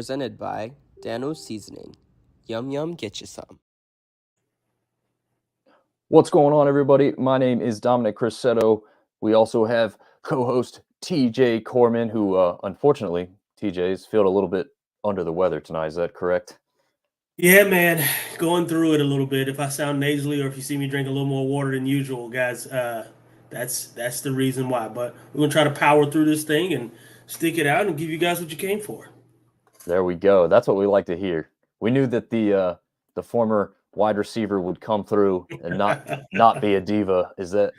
presented by Dano's Seasoning. Yum yum, get you some. What's going on, everybody? My name is Dominick TJ. We also have co-host TJ Corman, who unfortunately, TJ is feeling a little bit under the weather tonight. Is that correct? Yeah, man, going through it a little bit. If I sound nasally or if you see me drink a little more water than usual, guys, that's the reason why. But we're gonna try to power through this thing and stick it out and give you guys what you came for. There we go. That's what we like to hear. We knew that the former wide receiver would come through and not be a diva. Is that?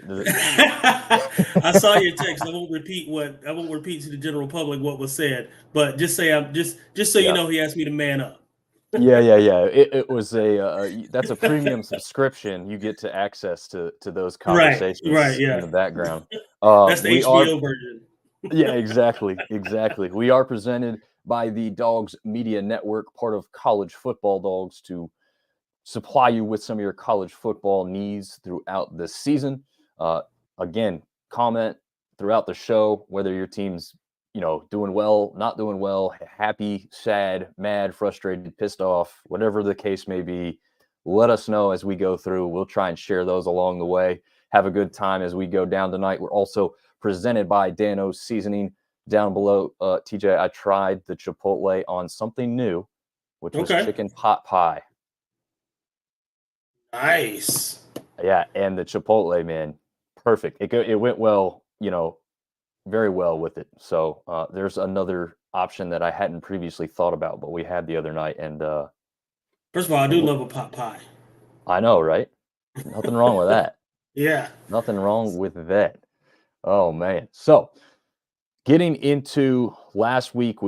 I saw your text. I won't repeat to the general public what was said, but just say you know he asked me to man up. Yeah. It was that's a premium subscription. You get to access to those conversations in the background. That's the HBO version. Yeah, exactly. We are presented by the Dogs Media Network, part of College Football Dogs, to supply you with some of your college football needs throughout the season. Again, comment throughout the show whether your team's doing well, not doing well, happy, sad, mad, frustrated, pissed off, whatever the case may be. Let us know as we go through. We'll try and share those along the way. Have a good time as we go down tonight. We're also presented by Dano's Seasoning. Down below, TJ, I tried the Chipotle on something new, which was chicken pot pie. Nice. Yeah, and the Chipotle, man, perfect. It went well, very well with it. So there's another option that I hadn't previously thought about, but we had the other night. And first of all, I do love a pot pie. I know, right? Nothing wrong with that. Yeah. Nothing wrong with that. Oh, man. So getting into last week,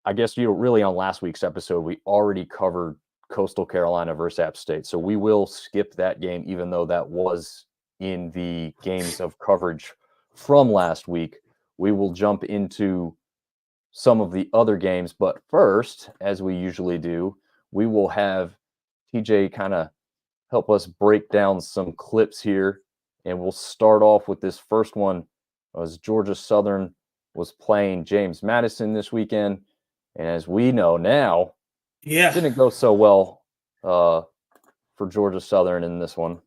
I guess really on last week's episode, we already covered Coastal Carolina versus App State. So we will skip that game, even though that was in the games of coverage from last week. We will jump into some of the other games. But first, as we usually do, we will have TJ kind of help us break down some clips here. And we'll start off with this first one as Georgia Southern was playing James Madison this weekend. And as we know now, it didn't go so well for Georgia Southern in this one.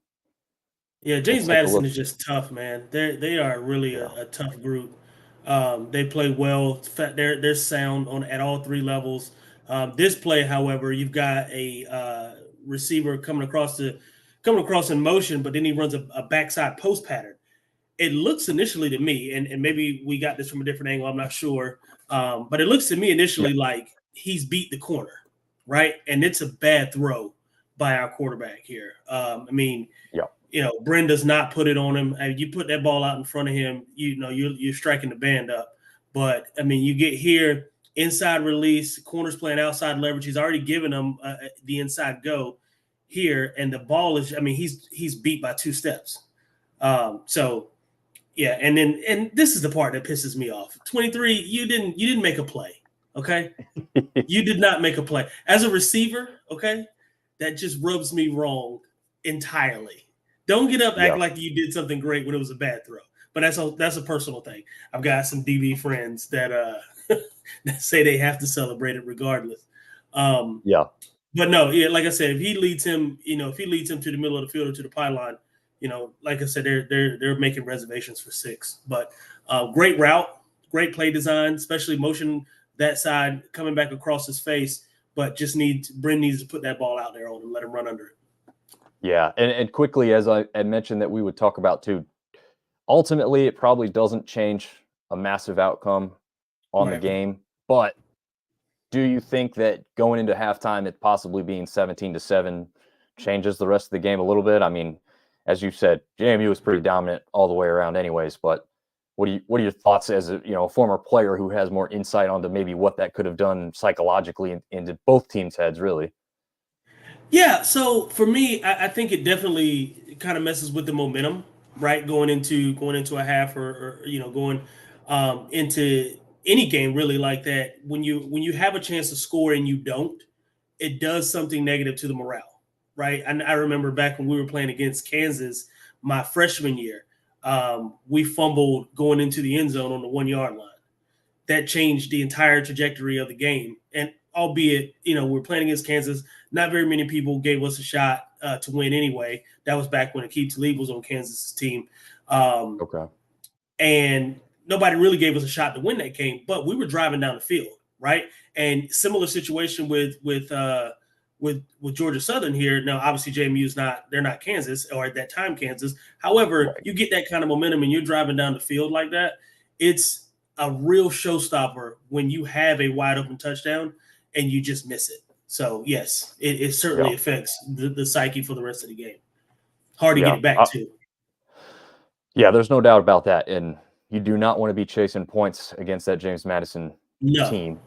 Yeah, James Madison is just tough, man. They are really a tough group. They play well. They're sound at all three levels. This play, however, you've got a receiver coming across in motion, but then he runs a backside post pattern. It looks initially to me, and maybe we got this from a different angle, I'm not sure, but it looks to me initially like he's beat the corner, right? And it's a bad throw by our quarterback here. Bren does not put it on him. You put that ball out in front of him, you're striking the band up. But, you get here, inside release, corner's playing outside leverage. He's already given him the inside go here, and the ball is, he's beat by 2 steps. And this is the part that pisses me off. 23, you didn't make a play, okay? You did not make a play. As a receiver, okay, that just rubs me wrong entirely. Don't get up acting like you did something great when it was a bad throw. But that's a personal thing. I've got some DB friends that that say they have to celebrate it regardless. But no, like I said, if he leads him to the middle of the field or to the pylon, like I said, they're making reservations for 6. But great route, great play design, especially motion that side coming back across his face. But Bren needs to put that ball out there on and let him run under it. Yeah, and quickly, as I mentioned that we would talk about too, ultimately it probably doesn't change a massive outcome on the game. But do you think that going into halftime, it possibly being 17-7 changes the rest of the game a little bit? As you said, JMU was pretty dominant all the way around anyways, but what are your thoughts as a former player who has more insight onto maybe what that could have done psychologically into both teams' heads, really? Yeah, so for me, I think it definitely kind of messes with the momentum, right? Going into a half or going into any game really like that. When you have a chance to score and you don't, it does something negative to the morale, right? And I remember back when we were playing against Kansas my freshman year, we fumbled going into the end zone on the 1 yard line. that changed the entire trajectory of the game. And albeit, we're playing against Kansas, not very many people gave us a shot to win anyway. That was back when Aqib Talib was on Kansas's team. Okay. And nobody really gave us a shot to win that game, but we were driving down the field, right? And similar situation with Georgia Southern here. Now, obviously, JMU's they're not Kansas, or at that time Kansas. However, Right. You get that kind of momentum and you're driving down the field like that. It's a real showstopper when you have a wide open touchdown and you just miss it. So yes, it certainly affects the psyche for the rest of the game. Hard to get it back too. Yeah, there's no doubt about that. And you do not want to be chasing points against that James Madison team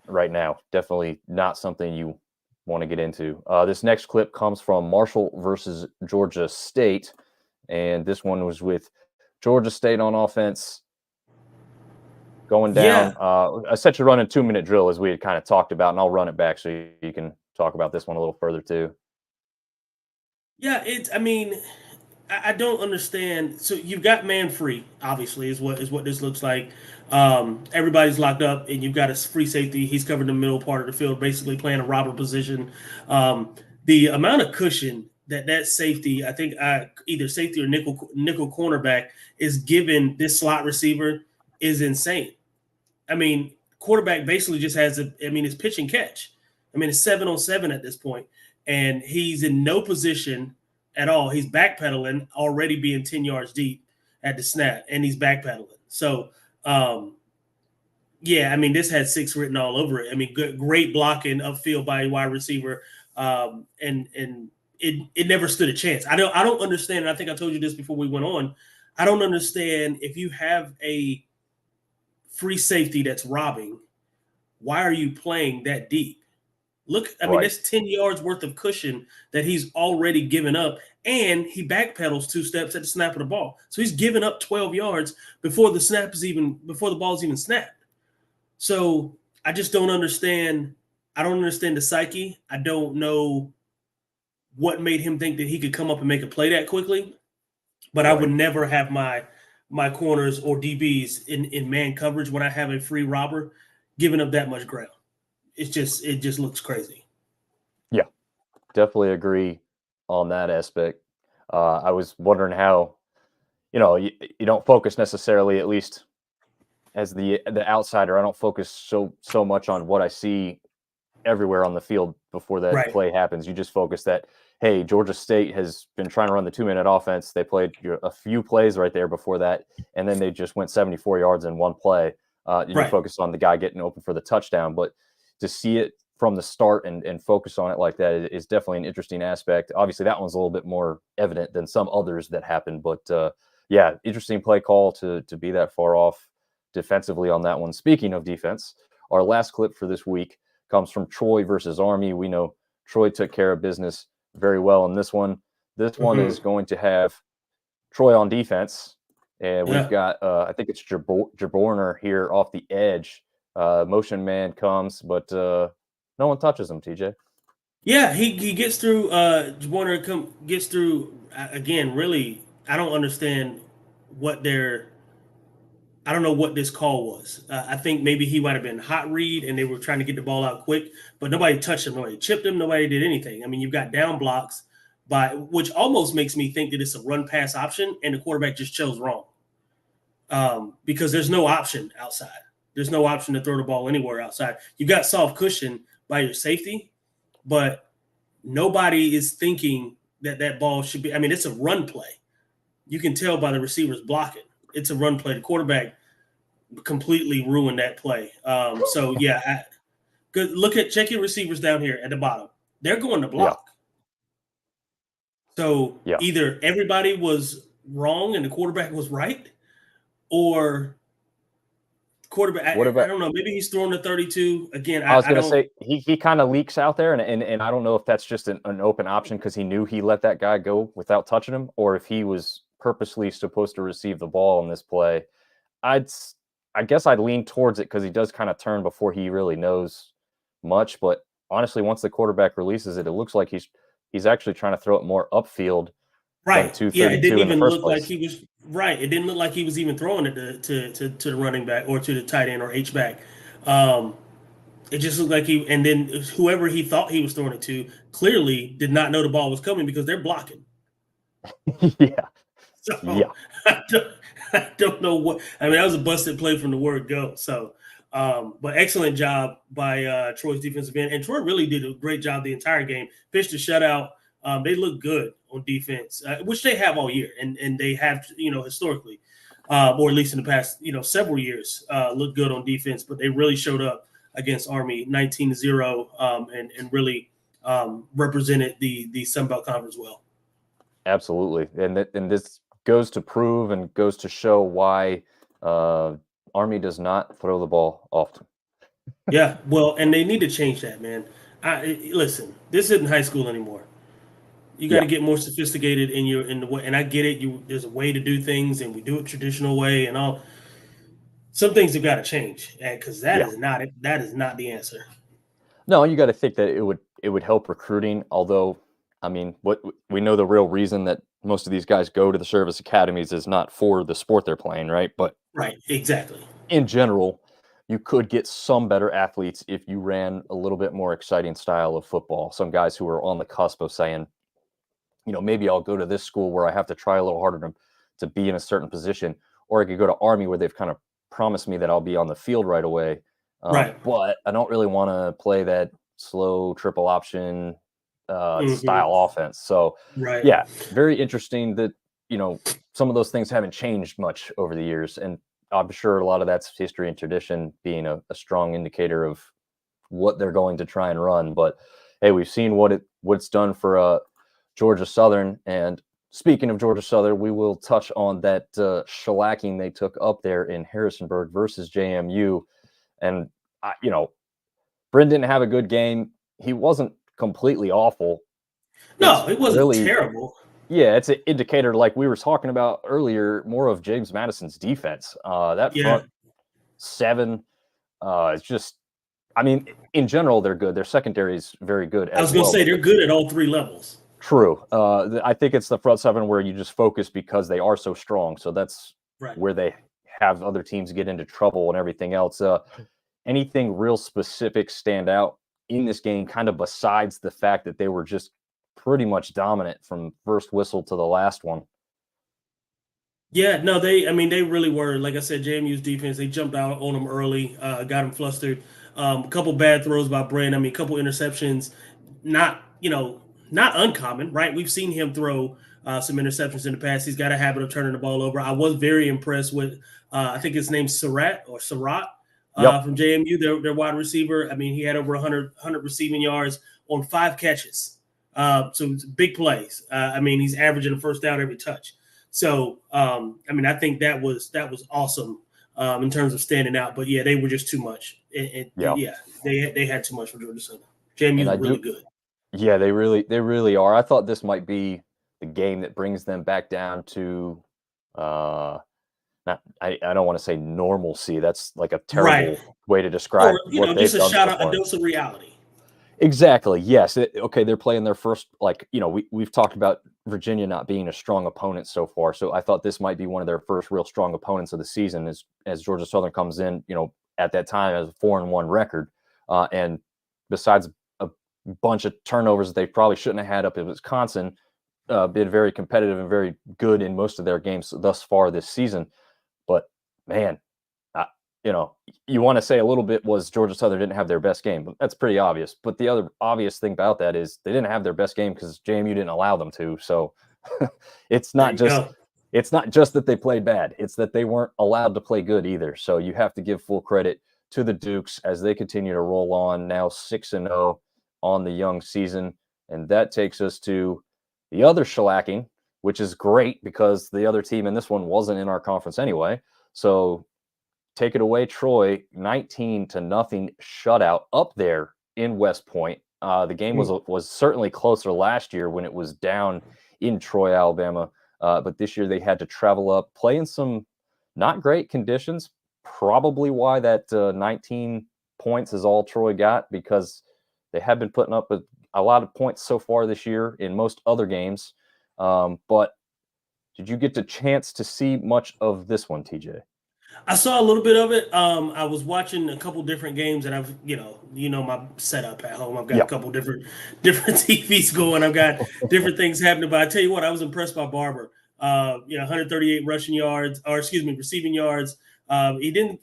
right now. Definitely not something you want to get into. This next clip comes from Marshall versus Georgia State. And this one was with Georgia State on offense going down. I set you running 2-minute drill as we had kind of talked about, and I'll run it back so you can talk about this one a little further too. Yeah, I don't understand. So you've got man free, obviously, is what this looks like. Everybody's locked up, and you've got a free safety. He's covered the middle part of the field, basically playing a robber position. The amount of cushion that safety, I think either safety or nickel cornerback is given this slot receiver is insane. Quarterback basically just has it's pitch and catch. It's 7-on-7 at this point, and he's in no position at all. He's backpedaling, already being 10 yards deep at the snap, and he's backpedaling. So, this had 6 written all over it. Great blocking upfield by a wide receiver, and it never stood a chance. I don't understand, and I think I told you this before we went on. I don't understand if you have a free safety that's robbing, why are you playing that deep? Look, that's 10 yards worth of cushion that he's already given up, and he backpedals 2 steps at the snap of the ball. So he's given up 12 yards before the ball's even snapped. So I just don't understand. I don't understand the psyche. I don't know what made him think that he could come up and make a play that quickly. But I would never have my corners or DBs in man coverage when I have a free robber giving up that much ground. It just looks crazy. Yeah, definitely agree on that aspect. I was wondering how, you don't focus necessarily, at least as the outsider, I don't focus so much on what I see everywhere on the field before that play happens. You just focus that, hey, Georgia State has been trying to run the 2-minute offense. They played a few plays right there before that, and then they just went 74 yards in one play. You focus on the guy getting open for the touchdown, but to see it from the start and focus on it like that is definitely an interesting aspect. Obviously, that one's a little bit more evident than some others that happened, but interesting play call to be that far off defensively on that one. Speaking of defense, our last clip for this week comes from Troy versus Army. We know Troy took care of business very well in this one. This one is going to have Troy on defense, and we've got I think it's Jaborner here off the edge. Motion man comes, but no one touches him, TJ. Yeah, he gets through. Jaborner gets through again. Really, I don't understand I don't know what this call was. I think maybe he might have been hot read and they were trying to get the ball out quick, but nobody touched him, nobody chipped him, nobody did anything. You've got down blocks, which almost makes me think that it's a run pass option and the quarterback just chose wrong. Because there's no option outside. There's no option to throw the ball anywhere outside. You got soft cushion by your safety, but nobody is thinking that ball should be. It's a run play. You can tell by the receivers blocking. It's a run play. The quarterback completely ruined that play. Check your receivers down here at the bottom. They're going to block. So either everybody was wrong and the quarterback was right, or quarterback. I don't know. Maybe he's throwing the 32 again. I was going to say he kind of leaks out there, and I don't know if that's just an open option because he knew he let that guy go without touching him, or if he was purposely supposed to receive the ball in this play. I guess I'd lean towards it because he does kind of turn before he really knows much. But honestly, once the quarterback releases it, it looks like he's actually trying to throw it more upfield Right. Yeah, it 232 didn't in the even first look like place. he was right. It didn't look like he was even throwing it to the running back or to the tight end or H back. Um, it just looked like and then whoever he thought he was throwing it to clearly did not know the ball was coming because they're blocking. Yeah. So I don't know what. I mean, that was a busted play from the word go. So, but excellent job by Troy's defensive end, and Troy really did a great job the entire game. Pitched a shutout. They look good on defense, which they have all year, and they have historically, or at least in the past several years, looked good on defense. But they really showed up against Army 19-0, and really represented the Sun Belt Conference well. Absolutely, and this goes to prove and goes to show why Army does not throw the ball often. Yeah, well, and they need to change that, man. Listen, this isn't high school anymore. You got to get more sophisticated in the way, and I get it. There's a way to do things, and we do it traditional way, and all. Some things have got to change, because that is not the answer. No, you got to think that it would help recruiting. Although, I mean, what we know, the real reason that most of these guys go to the service academies is not for the sport they're playing, right? But right, exactly. In general, you could get some better athletes if you ran a little bit more exciting style of football. Some guys who are on the cusp of saying, maybe I'll go to this school where I have to try a little harder to be in a certain position, or I could go to Army where they've kind of promised me that I'll be on the field right away. Right. But I don't really want to play that slow triple option style offense. So, yeah, very interesting that, some of those things haven't changed much over the years. And I'm sure a lot of that's history and tradition being a strong indicator of what they're going to try and run. But hey, we've seen what it's done for Georgia Southern. And speaking of Georgia Southern, we will touch on that shellacking they took up there in Harrisonburg versus JMU. And Bryn didn't have a good game. He wasn't completely awful. No, it wasn't really terrible. Yeah, it's an indicator, like we were talking about earlier, more of James Madison's defense. That front seven, it's just, I mean, in general, they're good. Their secondary is very good. I was going to say they're good at all three levels. True. I think it's the front seven where you just focus because they are so strong. So that's where they have other teams get into trouble and everything else. Anything real specific stand out in this game, kind of besides the fact that they were just pretty much dominant from first whistle to the last one? Yeah, no, they really were. Like I said, JMU's defense, they jumped out on them early, got them flustered. A couple bad throws by Bryn. A couple interceptions, not uncommon, right? We've seen him throw some interceptions in the past. He's got a habit of turning the ball over. I was very impressed with, I think his name's Surratt from JMU, their wide receiver. He had over 100 receiving yards on 5 catches. So it's big plays. He's averaging a first down every touch. So, I think that was awesome in terms of standing out. But yeah, they were just too much. They had too much for Georgia Southern. JMU is really good. Yeah, they really are. I thought this might be the game that brings them back down to, I don't want to say normalcy. That's like a terrible way to describe what they've done. A dose of reality. Exactly. Yes. They're playing their first, we've talked about Virginia not being a strong opponent so far. So I thought this might be one of their first real strong opponents of the season as Georgia Southern comes in, at that time as a 4-1 record. And besides a bunch of turnovers that they probably shouldn't have had up in Wisconsin, been very competitive and very good in most of their games thus far this season. But man, you want to say a little bit was Georgia Southern didn't have their best game, but that's pretty obvious. But the other obvious thing about that is they didn't have their best game because JMU didn't allow them to. So it's not just that they played bad. It's that they weren't allowed to play good either. So you have to give full credit to the Dukes as they continue to roll on, now 6-0 on the young season. And that takes us to the other shellacking, which is great because the other team in this one wasn't in our conference anyway. So take it away, Troy. 19-0 shutout up there in West Point. The game was certainly closer last year when it was down in Troy, Alabama. But this year they had to travel up, play in some not great conditions. Probably why that 19 points is all Troy got, because they have been putting up a lot of points so far this year in most other games. But did you get the chance to see much of this one, TJ? I saw a little bit of it. I was watching a couple different games, and I've my setup at home. I've got a couple different TVs going. I've got different things happening. But I tell you what, I was impressed by Barber. 138 receiving yards. He didn't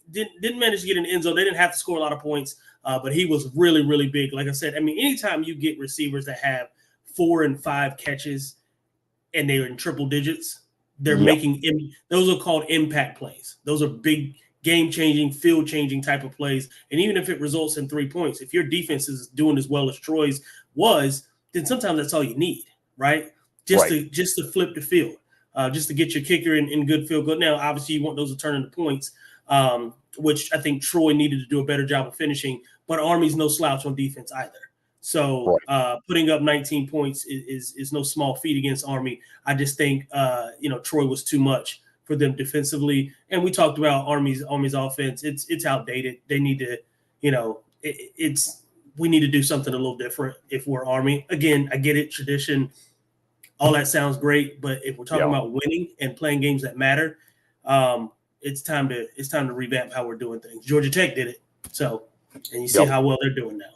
manage to get in the end zone. They didn't have to score a lot of points, but he was really, really big. Like I said, I mean, anytime you get receivers that have 4 and 5 catches and they're in triple digits, they're making those are called impact plays. Those are big, game-changing, field-changing type of plays. And even if it results in 3 points, if your defense is doing as well as Troy's was, then sometimes that's all you need, right? Just to flip the field, just to get your kicker in good field goal. Now, obviously, you want those to turn into points, which I think Troy needed to do a better job of finishing. But Army's no slouch on defense either. So putting up 19 points is no small feat against Army. I just think Troy was too much for them defensively. And we talked about Army's offense. It's outdated. They need to, we need to do something a little different if we're Army. Again, I get it, tradition, all that sounds great, but if we're talking about winning and playing games that matter, it's time to revamp how we're doing things. Georgia Tech did it. So, and you see how well they're doing now.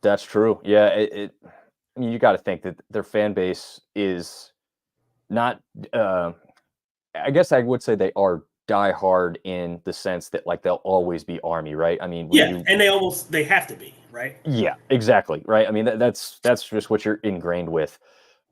That's true. Yeah, I mean, you got to think that their fan base is not. I guess I would say they are diehard in the sense that like they'll always be Army, right? I mean, and they have to be, right? Yeah, exactly, right. I mean, that's just what you're ingrained with.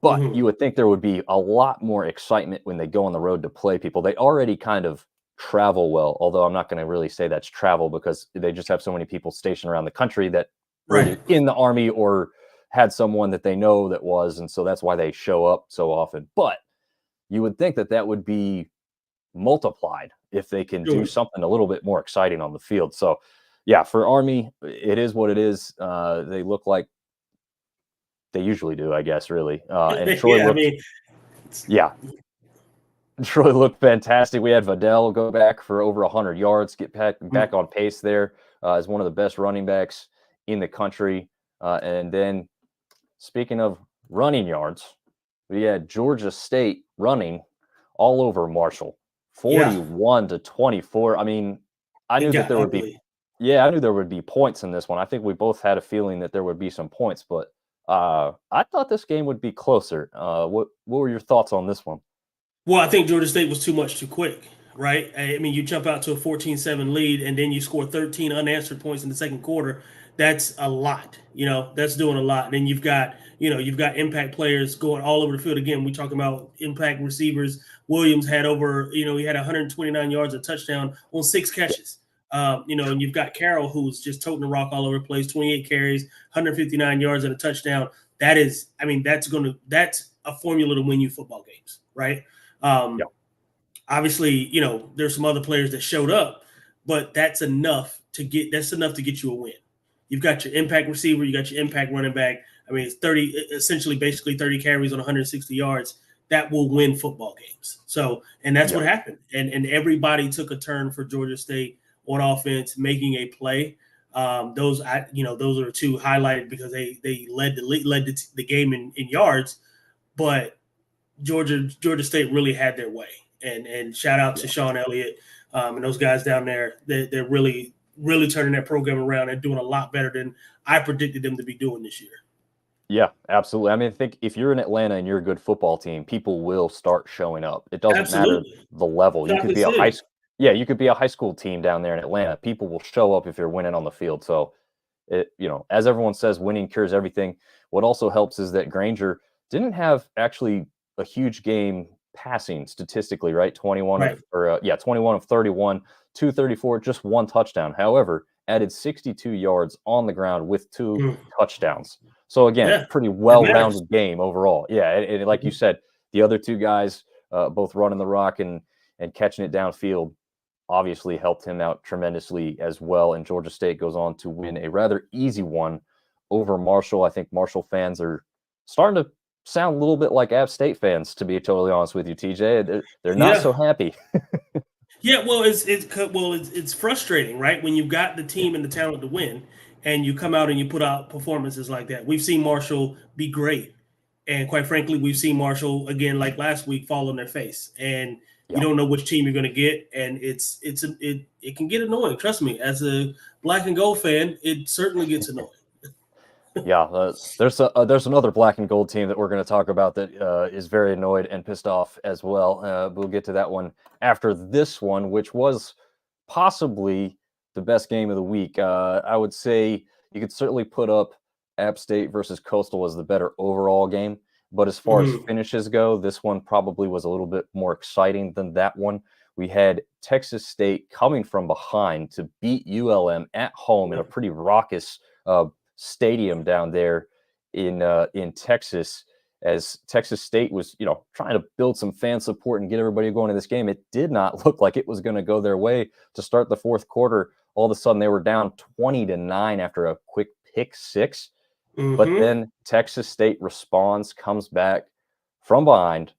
But you would think there would be a lot more excitement when they go on the road to play people. They already kind of travel well, although I'm not going to really say that's travel because they just have so many people stationed around the country that. Right. In the Army or had someone that they know that was, and so that's why they show up so often. But you would think that would be multiplied if they can do something a little bit more exciting on the field. So, yeah, for Army, it is what it is. They look like they usually do, I guess, really. And Troy Troy looked fantastic. We had Vidal go back for over 100 yards, get back on pace there as one of the best running backs in the country. And then speaking of running yards, we had Georgia State running all over Marshall, 41-24. I mean, I knew that there would be points in this one. I think we both had a feeling that there would be some points, but I thought this game would be closer. What were your thoughts on this one? Well, I think Georgia State was too much too quick, right? I mean, you jump out to a 14-7 lead, and then you score 13 unanswered points in the second quarter. That's a lot, that's doing a lot. And then you've got impact players going all over the field. Again, we talking about impact receivers. Williams had he had 129 yards, a touchdown on 6 catches. And you've got Carroll, who's just toting the rock all over the place, 28 carries, 159 yards and a touchdown. That's a formula to win you football games, right? Obviously, there's some other players that showed up, but that's enough to get you a win. You've got your impact receiver, you got your impact running back. I mean, it's basically 30 carries on 160 yards. That will win football games. So, and that's what happened. And everybody took a turn for Georgia State on offense, making a play. Those are 2 highlighted because they led the game in yards, but Georgia State really had their way. And shout out to Sean Elliott and those guys down there. They're really turning that program around and doing a lot better than I predicted them to be doing this year. Yeah, absolutely. I mean, I think if you're in Atlanta and you're a good football team, people will start showing up. It doesn't matter the level. You could be you could be a high school team down there in Atlanta. People will show up if you're winning on the field. So, as everyone says, winning cures everything. What also helps is that Granger didn't have actually a huge game passing statistically, right? 21 of 31, 234, just 1 touchdown. However, added 62 yards on the ground with 2 touchdowns. So again, pretty well-rounded game overall. Yeah, and like you said, the other 2 guys, both running the rock and catching it downfield, obviously helped him out tremendously as well. And Georgia State goes on to win a rather easy one over Marshall. I think Marshall fans are starting to sound a little bit like App State fans, to be totally honest with you, TJ. They're not so happy. Yeah, well, it's frustrating, right? When you've got the team and the talent to win, and you come out and you put out performances like that. We've seen Marshall be great, And quite frankly, we've seen Marshall again, like last week, fall on their face, and Yeah. you don't know which team you're going to get, and it can get annoying. Trust me, as a black and gold fan, it certainly gets annoying. Yeah, there's another black and gold team that we're going to talk about that is very annoyed and pissed off as well. We'll get to that one after this one, which was possibly the best game of the week. I would say you could certainly put up App State versus Coastal as the better overall game, but as far as finishes go, this one probably was a little bit more exciting than that one. We had Texas State coming from behind to beat ULM at home in a pretty raucous stadium down there in Texas, as Texas State was, trying to build some fan support and get everybody going to this game. It did not look like it was going to go their way to start the fourth quarter. All of a sudden, they were down 20-9 after a quick pick six. But then Texas State responds, comes back from behind,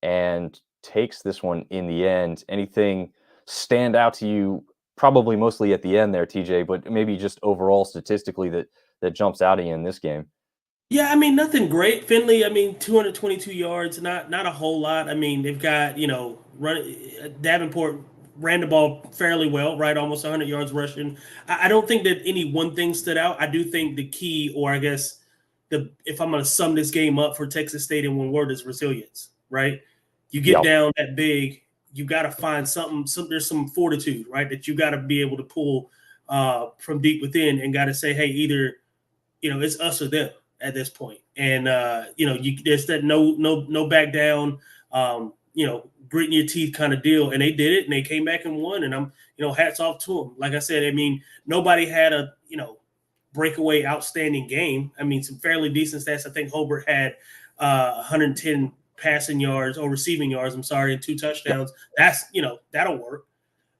and takes this one in the end. Anything stand out to you? Probably mostly at the end there, TJ, but maybe just overall statistically that jumps out at you in this game. Yeah, I mean, nothing great. Finley, I mean, 222 yards, not a whole lot. I mean, they've got, Davenport ran the ball fairly well, right? Almost 100 yards rushing. I don't think that any one thing stood out. I do think the key, or I guess if I'm going to sum this game up for Texas State in one word, is resilience, right? You get down that big, you got to find something. There's some fortitude, right, that you got to be able to pull from deep within, and got to say, hey, either it's us or them at this point. And there's that no back down, gritting your teeth kind of deal. And they did it, and they came back and won. And I'm hats off to them. Like I said, I mean, nobody had a breakaway outstanding game. I mean, some fairly decent stats. I think Hobart had 110 passing yards or receiving yards, I'm sorry, and 2 touchdowns. That's that'll work.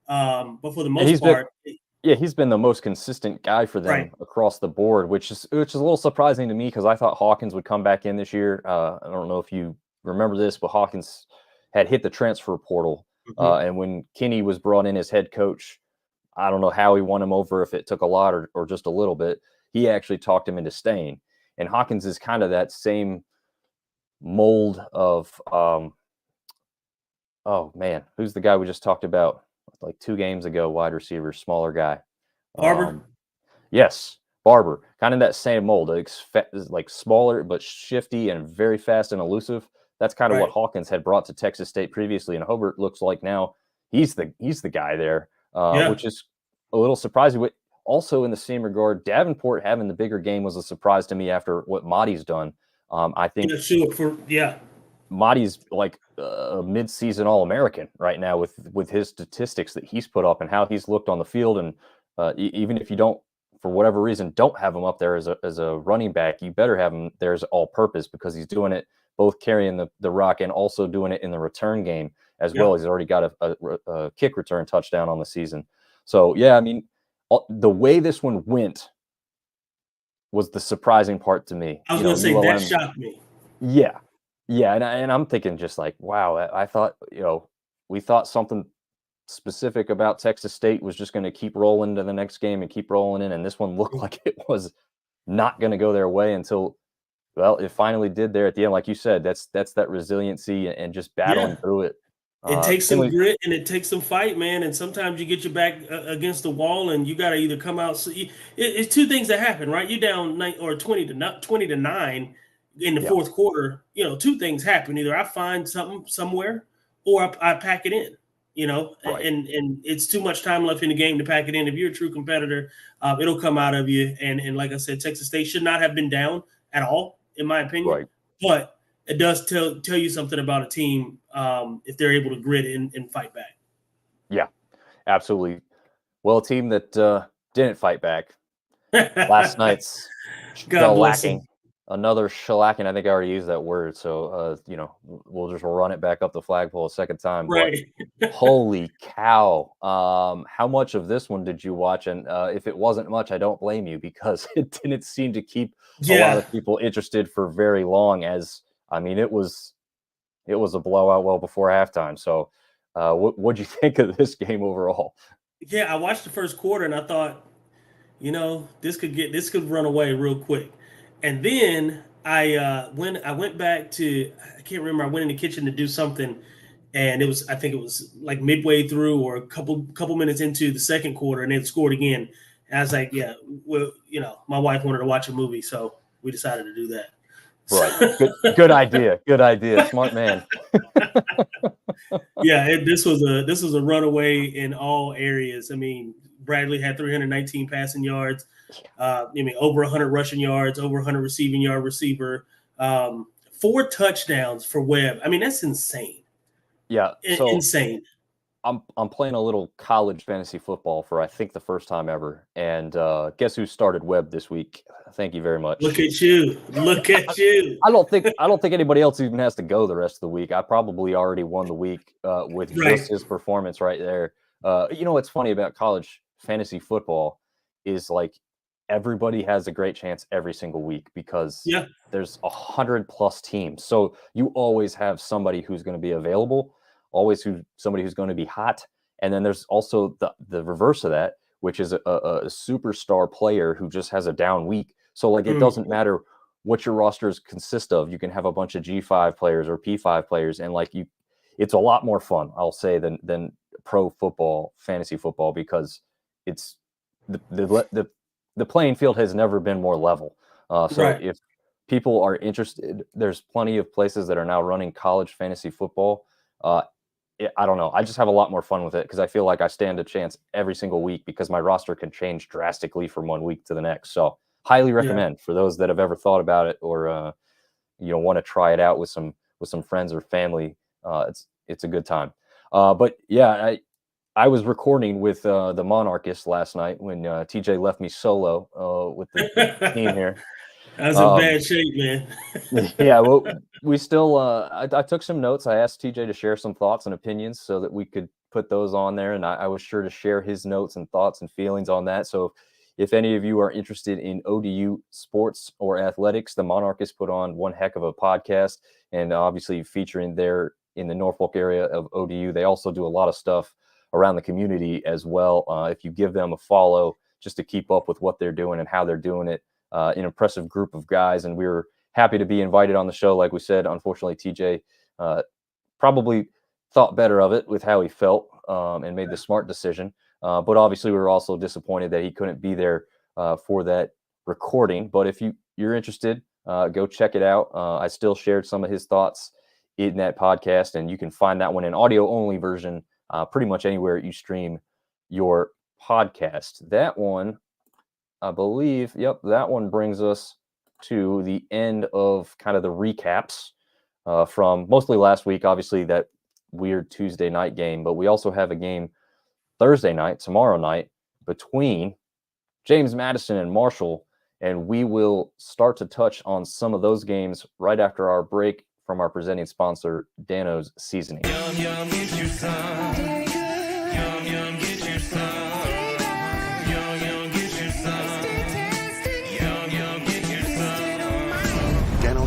But for the most part, he's been the most consistent guy for them across the board, which is a little surprising to me, because I thought Hawkins would come back in this year. I don't know if you remember this, but Hawkins had hit the transfer portal, and when Kinney was brought in as head coach, I don't know how he won him over, if it took a lot or just a little bit. He actually talked him into staying, and Hawkins is kind of that same mold of oh man, who's the guy we just talked about like 2 games ago? Wide receiver, smaller guy. Barber. Yes, Barber. Kind of that same mold, like smaller but shifty and very fast and elusive. That's kind of what Hawkins had brought to Texas State previously, and Hobart looks like now he's the guy there, which is a little surprising. But also in the same regard, Davenport having the bigger game was a surprise to me after what Mahdi's done. I think Mahdi's like a mid-season All-American right now with his statistics that he's put up and how he's looked on the field. And even if you don't, for whatever reason, don't have him up there as a running back, you better have him there as all-purpose, because he's doing it both carrying the rock and also doing it in the return game as well. He's already got a kick return touchdown on the season. So, yeah, I mean, the way this one went was the surprising part to me. I was going to say, that shocked me. Yeah. Yeah, and I'm thinking just like, wow, I thought, we thought something specific about Texas State was just going to keep rolling to the next game and keep rolling in, and this one looked like it was not going to go their way until, well, it finally did there at the end. Like you said, that's that resiliency and just battling through it. It takes some grit and it takes some fight, man. And sometimes you get your back against the wall, and you got to either come out. So it's 2 things that happen, right? You're down 20-9 in the fourth quarter. 2 things happen: either I find something somewhere, or I pack it in. And it's too much time left in the game to pack it in. If you're a true competitor, it'll come out of you. And like I said, Texas State should not have been down at all, in my opinion. Right. But it does tell you something about a team if they're able to grit and fight back. Yeah, absolutely. Well, a team that didn't fight back last night's shellacking. Another shellacking. I think I already used that word. So, we'll just run it back up the flagpole a second time. Right. But holy cow. How much of this one did you watch? And if it wasn't much, I don't blame you, because it didn't seem to keep a lot of people interested for very long. It was a blowout well before halftime. So what'd you think of this game overall? Yeah, I watched the first quarter and I thought, this could run away real quick. And then when I went back to, I can't remember. I went in the kitchen to do something, and I think it was like midway through or a couple minutes into the second quarter, and they scored again. And I was like, yeah, well, my wife wanted to watch a movie, so we decided to do that. Right. Good idea. Good idea. Smart man. Yeah, this was a runaway in all areas. I mean, Bradley had 319 passing yards. Over 100 rushing yards, over 100 receiving yard receiver. 4 touchdowns for Webb. I mean, that's insane. Yeah, so insane. I'm playing a little college fantasy football for I think the first time ever, and guess who started Webb this week? Thank you very much. Look at you! Look at you! I don't think anybody else even has to go the rest of the week. I probably already won the week with just his performance right there. What's funny about college fantasy football is like everybody has a great chance every single week because there's 100+ teams, so you always have somebody who's going to be available. Always somebody who's going to be hot. And then there's also the reverse of that, which is a superstar player who just has a down week. So like it doesn't matter what your rosters consist of. You can have a bunch of G5 players or P5 players, and it's a lot more fun, I'll say, than pro football, fantasy football, because it's the playing field has never been more level. If people are interested, there's plenty of places that are now running college fantasy football. I don't know. I just have a lot more fun with it because I feel like I stand a chance every single week because my roster can change drastically from one week to the next. So highly recommend for those that have ever thought about it or want to try it out with some friends or family. It's a good time. But yeah, I was recording with the Monarchist last night when TJ left me solo with the team here. I was in bad shape, man. Yeah, well, we still. I took some notes. I asked TJ to share some thoughts and opinions so that we could put those on there, and I was sure to share his notes and thoughts and feelings on that. So, if any of you are interested in ODU sports or athletics, the Monarchists put on one heck of a podcast, and obviously featuring there in the Norfolk area of ODU. They also do a lot of stuff around the community as well. If you give them a follow, just to keep up with what they're doing and how they're doing it. An impressive group of guys, and we were happy to be invited on the show. Like we said, unfortunately, TJ probably thought better of it with how he felt and made the smart decision. But obviously, we were also disappointed that he couldn't be there for that recording. But if you're interested, go check it out. I still shared some of his thoughts in that podcast, and you can find that one in audio-only version pretty much anywhere you stream your podcast. That one, I believe, that one brings us to the end of kind of the recaps from mostly last week, obviously that weird Tuesday night game, but we also have a game Thursday night, tomorrow night, between James Madison and Marshall, and we will start to touch on some of those games right after our break from our presenting sponsor, Dano's Seasoning. Yum, yum, get you some. Yum, yum, get you some.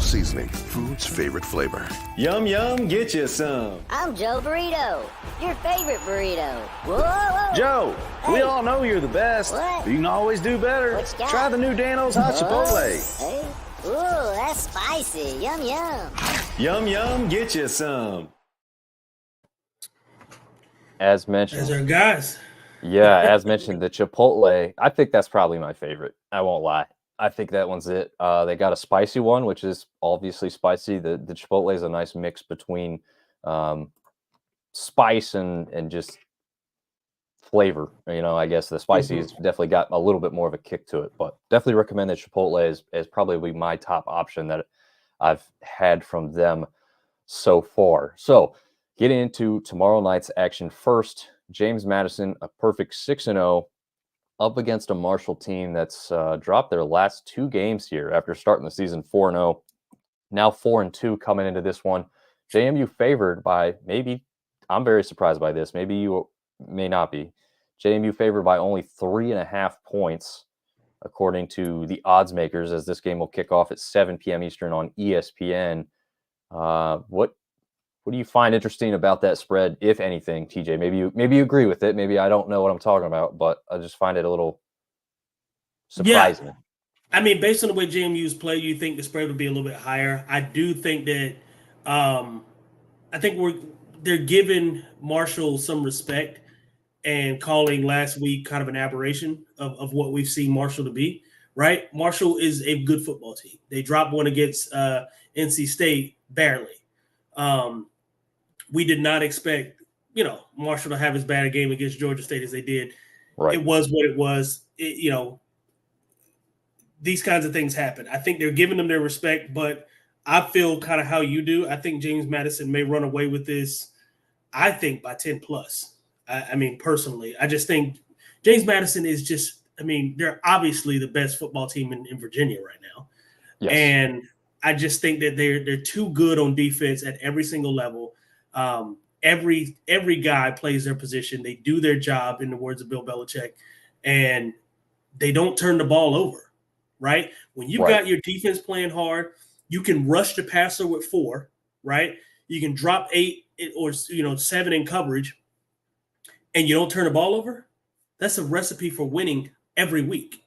Seasoning, food's favorite flavor. Yum, yum, get you some. I'm Joe Burrito, your favorite burrito. Whoa, whoa. Joe, we all know you're the best. What? But you can always do better. What you got? Try the new Dano's Hot Chipotle. Hey. Ooh, that's spicy. Yum, yum. Yum, yum, get you some. As mentioned. As our guys. Yeah, as mentioned, the Chipotle, I think that's probably my favorite. I won't lie. I think that one's it. They got a spicy one, which is obviously spicy. The Chipotle is a nice mix between spice and just flavor. I guess the spicy has definitely got a little bit more of a kick to it, but definitely recommend that Chipotle is probably my top option that I've had from them so far. So getting into tomorrow night's action first, James Madison, a perfect 6-0. Up against a Marshall team that's dropped their last 2 games here after starting the season 4-0. Now 4-2 coming into this one. JMU favored by maybe, I'm very surprised by this. Maybe you may not be. JMU favored by only 3.5 points, according to the odds makers, as this game will kick off at 7 p.m. Eastern on ESPN. What do you find interesting about that spread, if anything, TJ? Maybe you agree with it. Maybe I don't know what I'm talking about, but I just find it a little surprising. I mean, based on the way JMU's play, you think the spread would be a little bit higher. I do think that I think they're giving Marshall some respect and calling last week kind of an aberration of what we've seen Marshall to be, right? Marshall is a good football team. They dropped one against NC State barely. We did not expect, Marshall to have as bad a game against Georgia State as they did. Right. It was what it was. These kinds of things happen. I think they're giving them their respect, but I feel kind of how you do. I think James Madison may run away with this, I think, by 10 plus. I mean, personally, I just think James Madison is just, they're obviously the best football team in Virginia right now. Yes. And I just think that they're too good on defense at every single level. Every guy plays their position. They do their job, in the words of Bill Belichick, and they don't turn the ball over, right? When you've got your defense playing hard, you can rush the passer with 4, right? You can drop 8 or 7 in coverage, and you don't turn the ball over. That's a recipe for winning every week.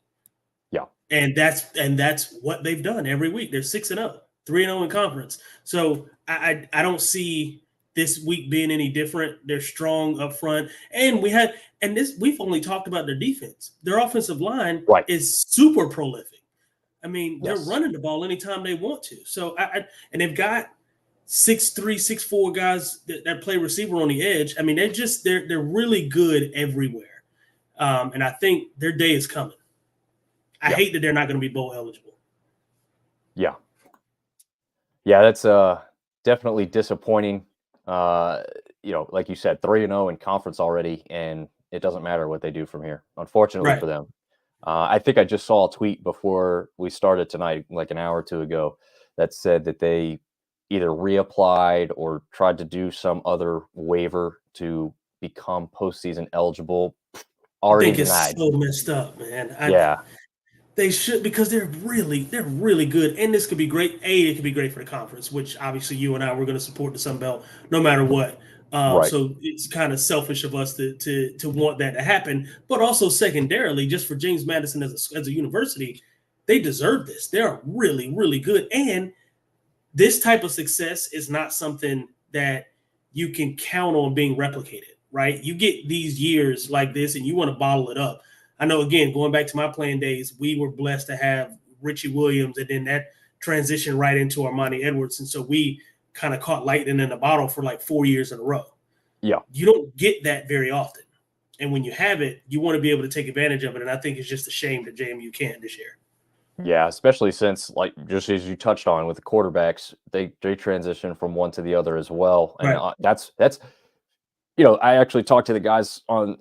Yeah. And that's what they've done every week. They're 6-0, 3-0 in conference. So I don't see this week being any different. They're strong up front. And we've only talked about their defense. Their offensive line is super prolific. They're running the ball anytime they want to. So and they've got 6'3", 6'4" guys that play receiver on the edge. They're really good everywhere. And I think their day is coming. I hate that they're not going to be bowl eligible. Yeah. Yeah, that's definitely disappointing. Like you said, 3-0 in conference already, and it doesn't matter what they do from here, unfortunately for them. I think I just saw a tweet before we started tonight, like an hour or two ago, that said that they either reapplied or tried to do some other waiver to become postseason eligible. Already denied. It's so messed up, man. They should, because they're really good, and this could be great. It could be great for the conference, which obviously you and I were going to support the Sun Belt no matter what. So it's kind of selfish of us to want that to happen, but also secondarily, just for James Madison as a university, they deserve this. They're really, really good, and this type of success is not something that you can count on being replicated, right? You get these years like this, and you want to bottle it up. I know, again, going back to my playing days, we were blessed to have Richie Williams, and then that transitioned right into Armani Edwards, and so we kind of caught lightning in the bottle for like 4 years in a row. Yeah. You don't get that very often. And when you have it, you want to be able to take advantage of it. And I think it's just a shame that JMU can't this year. Yeah, especially since, like, just as you touched on with the quarterbacks, they transition from one to the other as well. And that's I actually talked to the guys on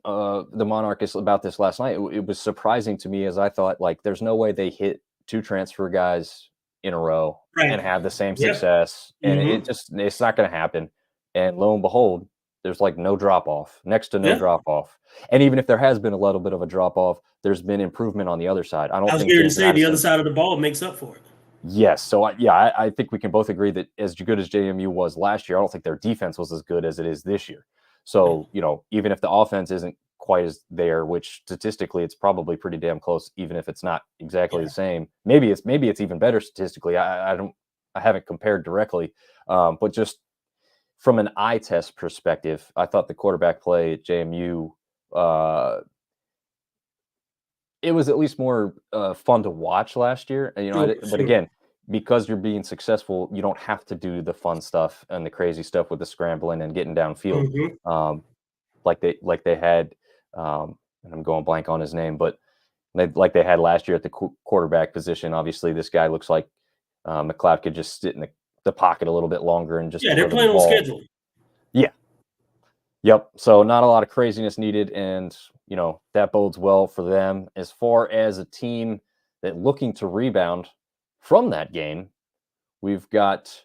the Monarchist about this last night. It was surprising to me, as I thought, like, there's no way they hit 2 transfer guys in a row and have the same success. And it's not going to happen. And lo and behold, there's like no drop off, next to no drop off. And even if there has been a little bit of a drop off, there's been improvement on the other side. I was going to say the other side of the ball makes up for it. Yes. So I think we can both agree that as good as JMU was last year, I don't think their defense was as good as it is this year. So, even if the offense isn't quite as there, which statistically it's probably pretty damn close, even if it's not exactly the same. Maybe it's even better statistically. I haven't compared directly, but just from an eye test perspective, I thought the quarterback play at JMU, it was at least more fun to watch last year. But again, because you're being successful, you don't have to do the fun stuff and the crazy stuff with the scrambling and getting downfield, like they had. And I'm going blank on his name, but like they had last year at the quarterback position. Obviously, this guy looks like McLeod could just sit in the pocket a little bit longer and just they're playing on schedule. Yeah. Yep. So not a lot of craziness needed, and that bodes well for them as far as a team that looking to rebound from that game. We've got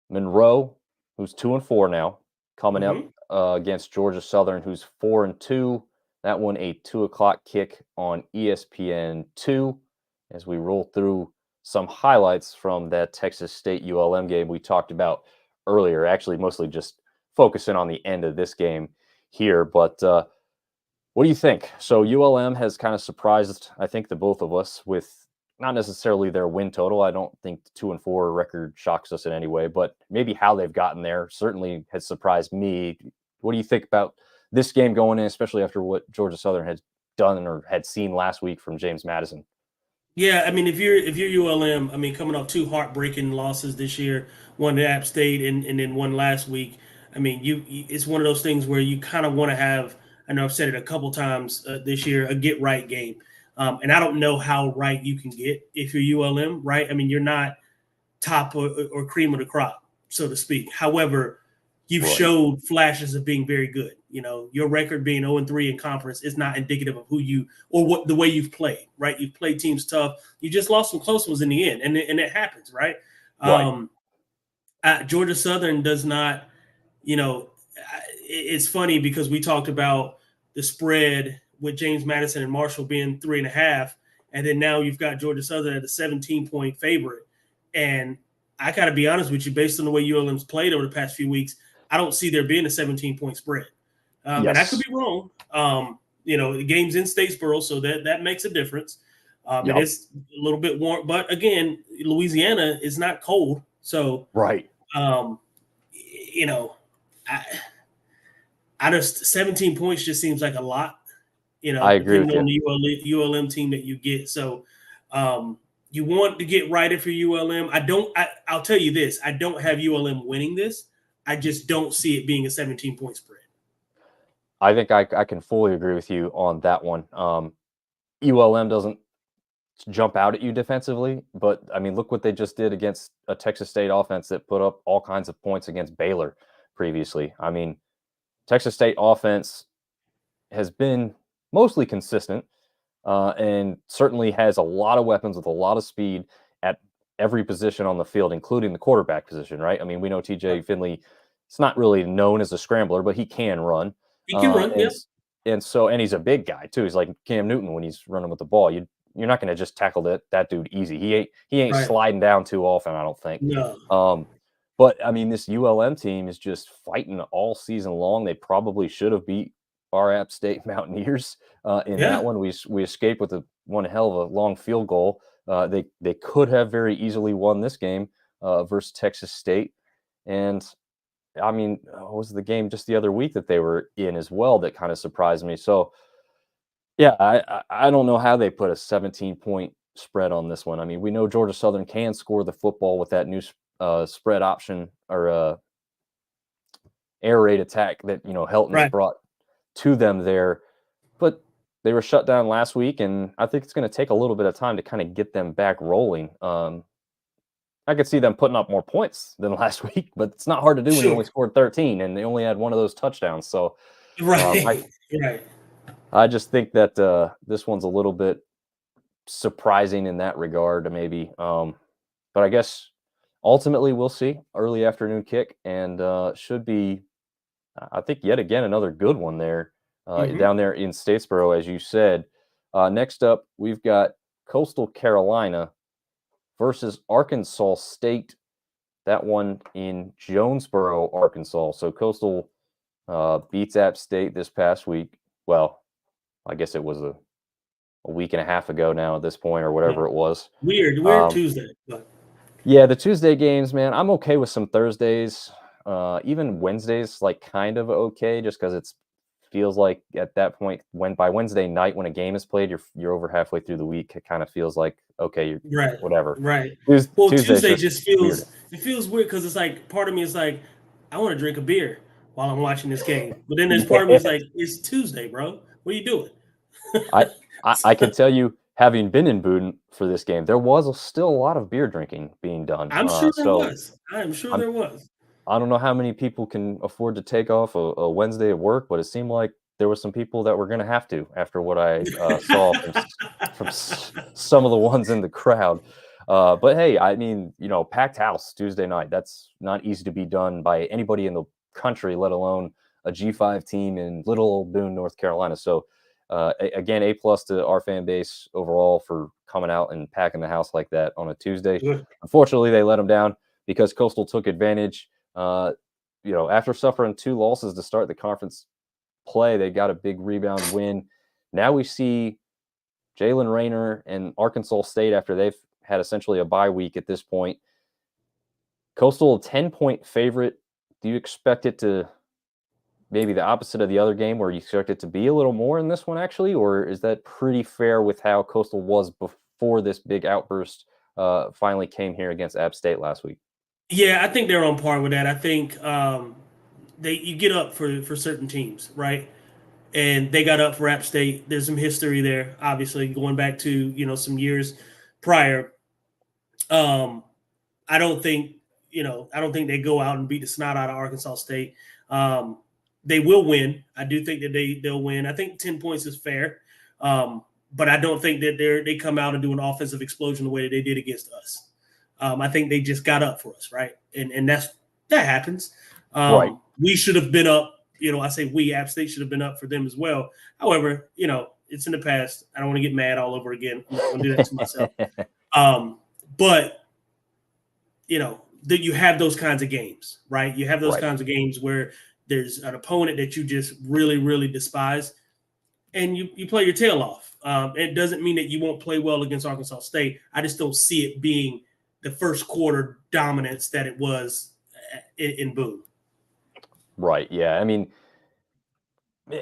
Monroe, who's 2-4 now, coming up against Georgia Southern, who's 4-2. That one a 2:00 kick on ESPN2. As we roll through some highlights from that Texas State ULM game we talked about earlier, actually mostly just focusing on the end of this game here. But What do you think? So ULM has kind of surprised, I think, the both of us with not necessarily their win total. I don't think the 2-4 record shocks us in any way, but maybe how they've gotten there certainly has surprised me. What do you think about this game going in, especially after what Georgia Southern had done or had seen last week from James Madison? Yeah, I mean, if you're ULM, I mean, coming off two heartbreaking losses this year, one to App State and then one last week. I mean, it's one of those things where you kind of want to have. I know I've said it a couple times this year, a get right game, and I don't know how right you can get if you're ULM, right? I mean, you're not top or cream of the crop, so to speak. However, you've showed flashes of being very good. You know, your record being 0-3 in conference is not indicative of who you or what the way you've played, right? You've played teams tough. You just lost some close ones in the end, and it happens, right? Georgia Southern does not, you know, it's funny because we talked about the spread with James Madison and Marshall being 3.5, and then now you've got Georgia Southern at a 17-point favorite. And I got to be honest with you, based on the way ULM's played over the past few weeks, I don't see there being a 17-point spread. And I could be wrong. You know, the game's in Statesboro, so that makes a difference. And it's a little bit warm. But again, Louisiana is not cold. So, you know, I just 17 points just seems like a lot, you know, I agree depending on with the ULM team that you get. So you want to get right if you're ULM. I'll tell you this. I don't have ULM winning this. I just don't see it being a 17-point spread. I think I can fully agree with you on that one. ULM doesn't jump out at you defensively, but I mean, look what they just did against a Texas State offense that put up all kinds of points against Baylor previously. I mean, Texas State offense has been mostly consistent and certainly has a lot of weapons with a lot of speed at every position on the field, including the quarterback position, right? I mean, we know TJ Finley, it's not really known as a scrambler, but he can run. He can run, and he's a big guy too. He's like Cam Newton when he's running with the ball. You're not going to just tackle that dude easy. He ain't sliding down too often, I don't think. No. But I mean, this ULM team is just fighting all season long. They probably should have beat our App State Mountaineers in that one. We escaped with one hell of a long field goal. They could have very easily won this game versus Texas State. And I mean, what was the game just the other week that they were in as well that kind of surprised me? So, yeah, I don't know how they put a 17-point spread on this one. I mean, we know Georgia Southern can score the football with that new spread option or air raid attack that, you know, Helton has brought to them there. But they were shut down last week, and I think it's going to take a little bit of time to kind of get them back rolling. I could see them putting up more points than last week, but it's not hard to do when you only scored 13 and they only had one of those touchdowns. So, I just think that this one's a little bit surprising in that regard, maybe. But I guess ultimately we'll see. Early afternoon kick, and should be, I think, yet again another good one there down there in Statesboro, as you said. Next up, we've got Coastal Carolina versus Arkansas State. That one in Jonesboro, Arkansas. So Coastal beats App State this past week. Well, I guess it was a week and a half ago now at this point, or whatever it was. Weird Tuesday. But. Yeah, the Tuesday games, man, I'm okay with some Thursdays. Even Wednesdays, like kind of okay, just because it feels like at that point, when by Wednesday night when a game is played, you're over halfway through the week. It kind of feels like okay, whatever. Right. Tuesday just feels weird because it's like part of me is like I want to drink a beer while I'm watching this game, but then there's part of me is like it's Tuesday, bro. What are you doing? I can tell you, having been in Boone for this game, there was still a lot of beer drinking being done. I'm sure there was. There was. I don't know how many people can afford to take off a Wednesday at work, but it seemed like there were some people that were going to have to after what I saw from some of the ones in the crowd. But hey, I mean, you know, packed house Tuesday night. That's not easy to be done by anybody in the country, let alone a G5 team in little old Boone, North Carolina. So again, A+ to our fan base overall for coming out and packing the house like that on a Tuesday. Unfortunately, they let them down because Coastal took advantage. You know, after suffering 2 losses to start the conference play. They got a big rebound win. Now we see Jalen Rayner and Arkansas State, after they've had essentially a bye week at this point. Coastal, 10-point favorite. Do you expect it to maybe the opposite of the other game, where you expect it to be a little more in this one, actually? Or is that pretty fair with how Coastal was before this big outburst finally came here against App State last week? Yeah, I think they're on par with that. I think you get up for certain teams, right? And they got up for App State. There's some history there, obviously, going back to some years prior. I don't think they go out and beat the snot out of Arkansas State. They will win. I do think that they'll win. I think 10 points is fair, but I don't think that they come out and do an offensive explosion the way that they did against us. I think they just got up for us, right? And that happens. Right. We should have been up. I say we, App State should have been up for them as well. However, it's in the past. I don't want to get mad all over again. I'm not going to do that to myself. But that you have those kinds of games, right? You have those kinds of games where there's an opponent that you just really, really despise, and you play your tail off. It doesn't mean that you won't play well against Arkansas State. I just don't see it being the first quarter dominance that it was in Boone. Right. Yeah. I mean,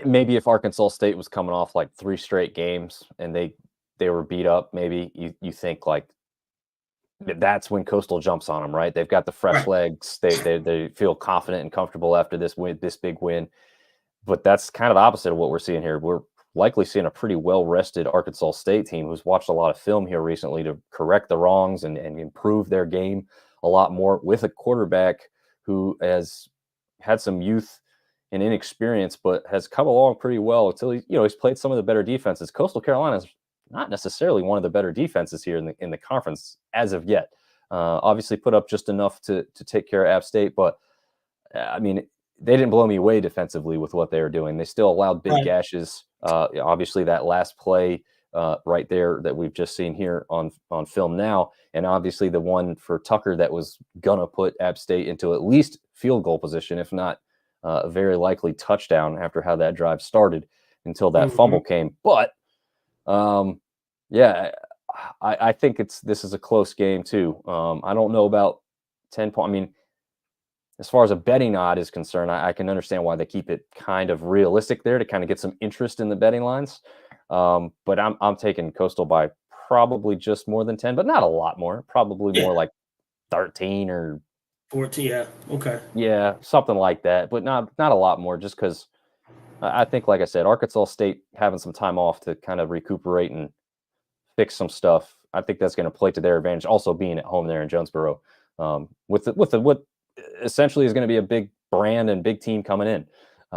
maybe if Arkansas State was coming off like 3 straight games and they were beat up, maybe you think like that's when Coastal jumps on them, right? They've got the fresh legs. They feel confident and comfortable after this big win. But that's kind of the opposite of what we're seeing here. We're likely seeing a pretty well-rested Arkansas State team who's watched a lot of film here recently to correct the wrongs and improve their game a lot more, with a quarterback who has had some youth and inexperience, but has come along pretty well until he's played some of the better defenses. Coastal Carolina's not necessarily one of the better defenses here in the conference as of yet. Obviously put up just enough to take care of App State, but I mean, they didn't blow me away defensively with what they were doing. They still allowed big gashes. Obviously that last play right there that we've just seen here on film now, and obviously the one for Tucker that was gonna put App State into at least field goal position, if not a very likely touchdown after how that drive started until that fumble came. But yeah, I think this is a close game too. I don't know about 10 points. I mean, as far as a betting odd is concerned, I can understand why they keep it kind of realistic there to kind of get some interest in the betting lines. But I'm taking Coastal by probably just more than 10, but not a lot more. Probably more like 13 or 14. Yeah. Okay. Yeah, something like that, but not a lot more, just because I think, like I said, Arkansas State having some time off to kind of recuperate and fix some stuff, I think that's going to play to their advantage. Also being at home there in Jonesboro, with what essentially is going to be a big brand and big team coming in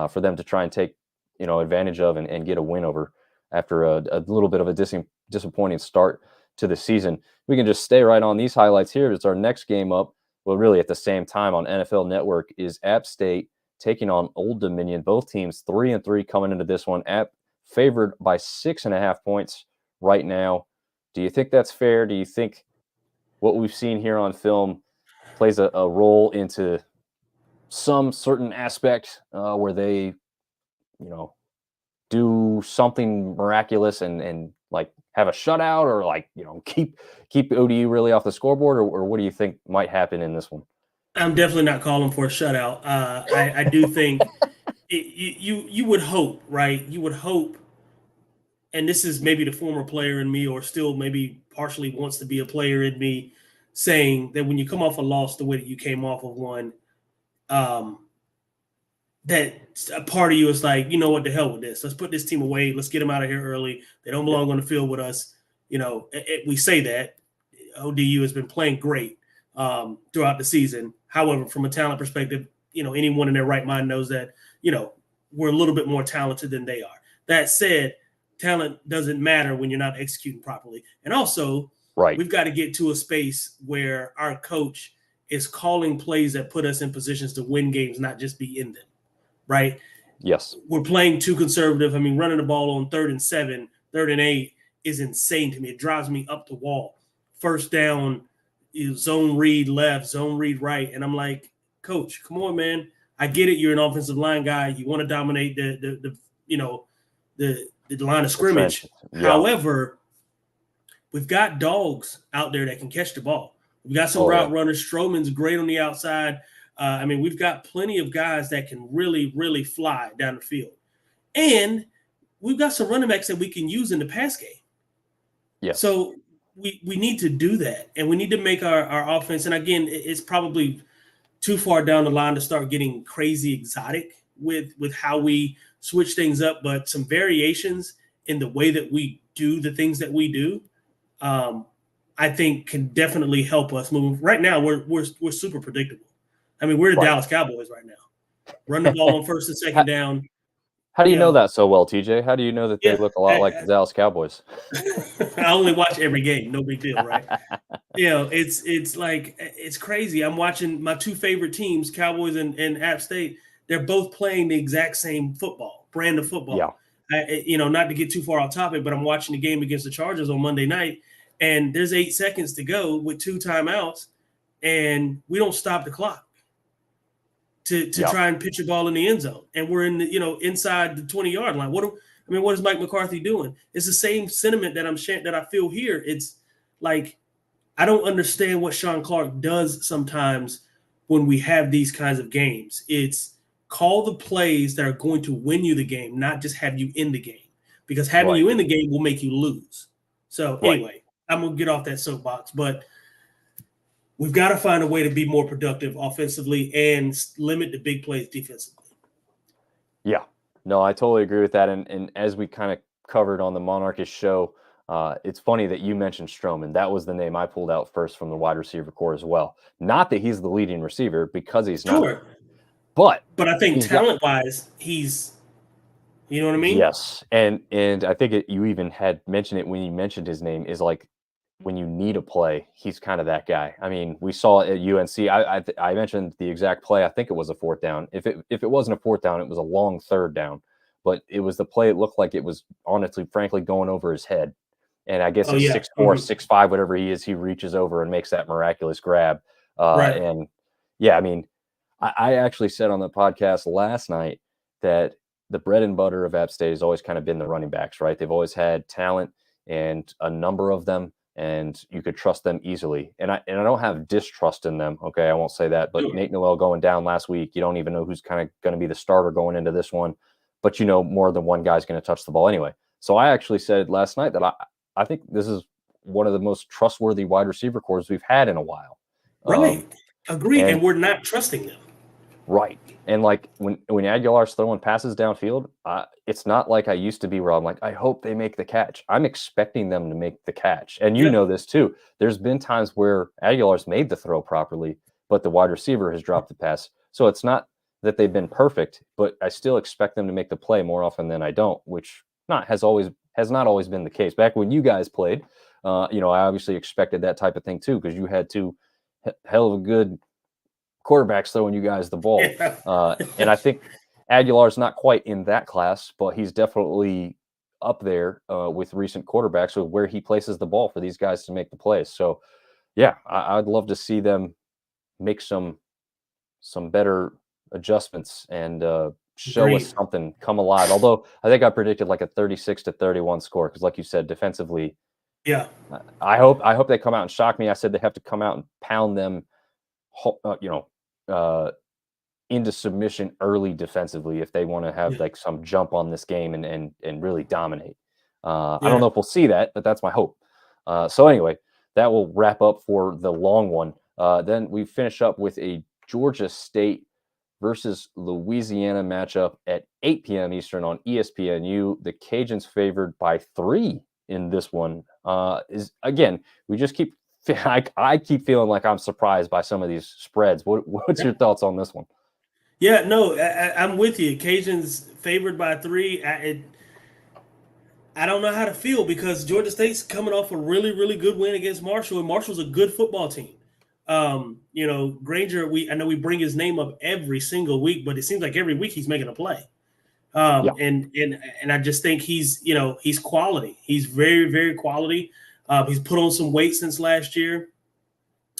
for them to try and take advantage of and get a win over after a little bit of a disappointing start to the season. We can just stay right on these highlights here. It's our next game up. Well, really at the same time on NFL Network is App State taking on Old Dominion. Both teams 3-3 coming into this one. App favored by 6.5 points right now. Do you think that's fair? Do you think what we've seen here on film plays a role into some certain aspect where they, do something miraculous and like have a shutout, or like, keep ODU really off the scoreboard, or what do you think might happen in this one? I'm definitely not calling for a shutout. I do think you would hope, right? You would hope, and this is maybe the former player in me, or still maybe partially wants to be a player in me, saying that when you come off a loss the way that you came off of one, that a part of you is like, what the hell with this? Let's put this team away. Let's get them out of here early. They don't belong on the field with us. We say that. ODU has been playing great throughout the season. However, from a talent perspective, anyone in their right mind knows that, we're a little bit more talented than they are. That said, talent doesn't matter when you're not executing properly. And also, we've got to get to a space where our coach is calling plays that put us in positions to win games, not just be in them. Right? Yes. We're playing too conservative. I mean, running the ball on 3rd and 7, 3rd and 8 is insane to me. It drives me up the wall. First down, zone read left, zone read right. And I'm like, Coach, come on, man. I get it. You're an offensive line guy. You want to dominate the line of scrimmage. Yeah. However, we've got dogs out there that can catch the ball. We've got some route runners. Strowman's great on the outside. We've got plenty of guys that can really, really fly down the field. And we've got some running backs that we can use in the pass game. Yes. So we need to do that. And we need to make our offense. And again, it's probably too far down the line to start getting crazy exotic with how we switch things up. But some variations in the way that we do the things that we do, I think can definitely help us move. Right now, we're super predictable. I mean, we're the Dallas Cowboys right now. Run the ball on first and second down. How do you know that so well, TJ? How do you know that they look a lot like the Dallas Cowboys? I only watch every game. No big deal, right? It's like it's crazy. I'm watching my two favorite teams, Cowboys and App State. They're both playing the exact same brand of football. Yeah. Not to get too far off topic, but I'm watching the game against the Chargers on Monday night, and there's 8 seconds to go with 2 timeouts, and we don't stop the clock to try and pitch a ball in the end zone. And we're in the, inside the 20-yard line. What is Mike McCarthy doing? It's the same sentiment that I feel here. It's like, I don't understand what Sean Clark does sometimes when we have these kinds of games. It's call the plays that are going to win you the game, not just have you in the game, because having you in the game will make you lose. So anyway, I'm going to get off that soapbox, but we've got to find a way to be more productive offensively and limit the big plays defensively. Yeah, no, I totally agree with that. And as we kind of covered on the Monarchist show, it's funny that you mentioned Strowman. That was the name I pulled out first from the wide receiver core as well. Not that he's the leading receiver, because he's not. But I think talent-wise, he's, you know what I mean? Yes, and I think you even had mentioned it when you mentioned his name, is like, when you need a play, he's kind of that guy. I mean, we saw at UNC. I mentioned the exact play. I think it was a 4th down. If it wasn't a 4th down, it was a long 3rd down. But it was the play. It looked like it was honestly, frankly, going over his head. And I guess 6'4", 6'5", whatever he is, he reaches over and makes that miraculous grab. And yeah, I mean, I actually said on the podcast last night that the bread and butter of App State has always kind of been the running backs, right? They've always had talent, and a number of them, and you could trust them easily. And I don't have distrust in them. Okay, I won't say that. But Nate Noel going down last week, you don't even know who's kind of going to be the starter going into this one. But more than one guy's going to touch the ball anyway. So I actually said last night that I think this is one of the most trustworthy wide receiver cores we've had in a while. Right. Agreed. And we're not trusting them. Right. And like when Aguilar's throwing passes downfield, it's not like I used to be, where I'm like, I hope they make the catch. I'm expecting them to make the catch. And you know this too. There's been times where Aguilar's made the throw properly, but the wide receiver has dropped the pass. So it's not that they've been perfect, but I still expect them to make the play more often than I don't, which has not always been the case. Back when you guys played, I obviously expected that type of thing too, because you had 2 hell of a good quarterbacks throwing you guys the ball. And I think Aguilar's not quite in that class, but he's definitely up there with recent quarterbacks with where he places the ball for these guys to make the plays. So yeah, I'd love to see them make some better adjustments and show us something, come alive. Although I think I predicted like a 36-31 score, because like you said, defensively, I hope they come out and shock me. I said they have to come out and pound them into submission early defensively if they want to have like some jump on this game and really dominate. I don't know if we'll see that, but that's my hope. So anyway, that will wrap up for the long one. Then we finish up with a Georgia State versus Louisiana matchup at 8 p.m. Eastern on ESPNU. The Cajuns favored by 3 in this one. We just keep I keep feeling like I'm surprised by some of these spreads. What's your thoughts on this one? Yeah, no, I'm with you. Cajuns favored by 3. I don't know how to feel, because Georgia State's coming off a really, really good win against Marshall, and Marshall's a good football team. Granger, I know we bring his name up every single week, but it seems like every week he's making a play. And I just think he's quality. He's very, very quality. He's put on some weight since last year,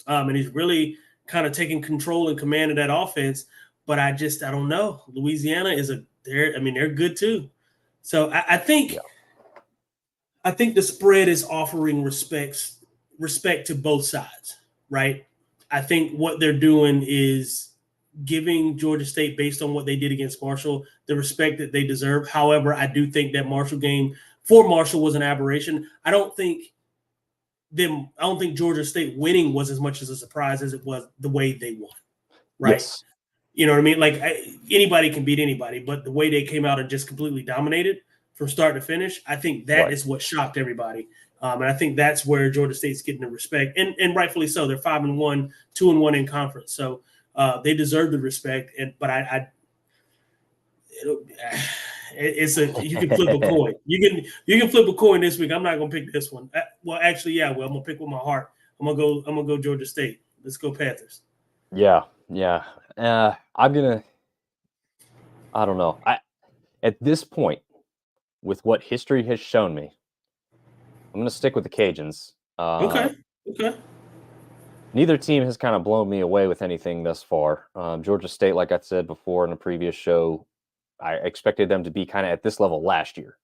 and he's really kind of taking control and command of that offense. but I don't know. Louisiana they're good too. So I think the spread is offering respect to both sides, right? I think what they're doing is giving Georgia State, based on what they did against Marshall, the respect that they deserve. However, I do think that Marshall game for Marshall was an aberration. I don't think Georgia State winning was as much as a surprise as it was the way they won, right? Yes. You know what I mean? Like anybody can beat anybody, but the way they came out and just completely dominated from start to finish, I think that is what shocked everybody. And I think that's where Georgia State's getting the respect, and rightfully so. They're 5-1, 2-1 in conference, so they deserve the respect. But you can flip a coin. You can flip a coin this week. I'm not gonna pick this one. Well, actually, yeah. Well, I'm gonna pick with my heart. I'm gonna go Georgia State. Let's go Panthers. Yeah. I don't know. At this point, with what history has shown me, I'm going to stick with the Cajuns. Okay. Neither team has kind of blown me away with anything thus far. Georgia State, like I said before in a previous show, I expected them to be kind of at this level last year.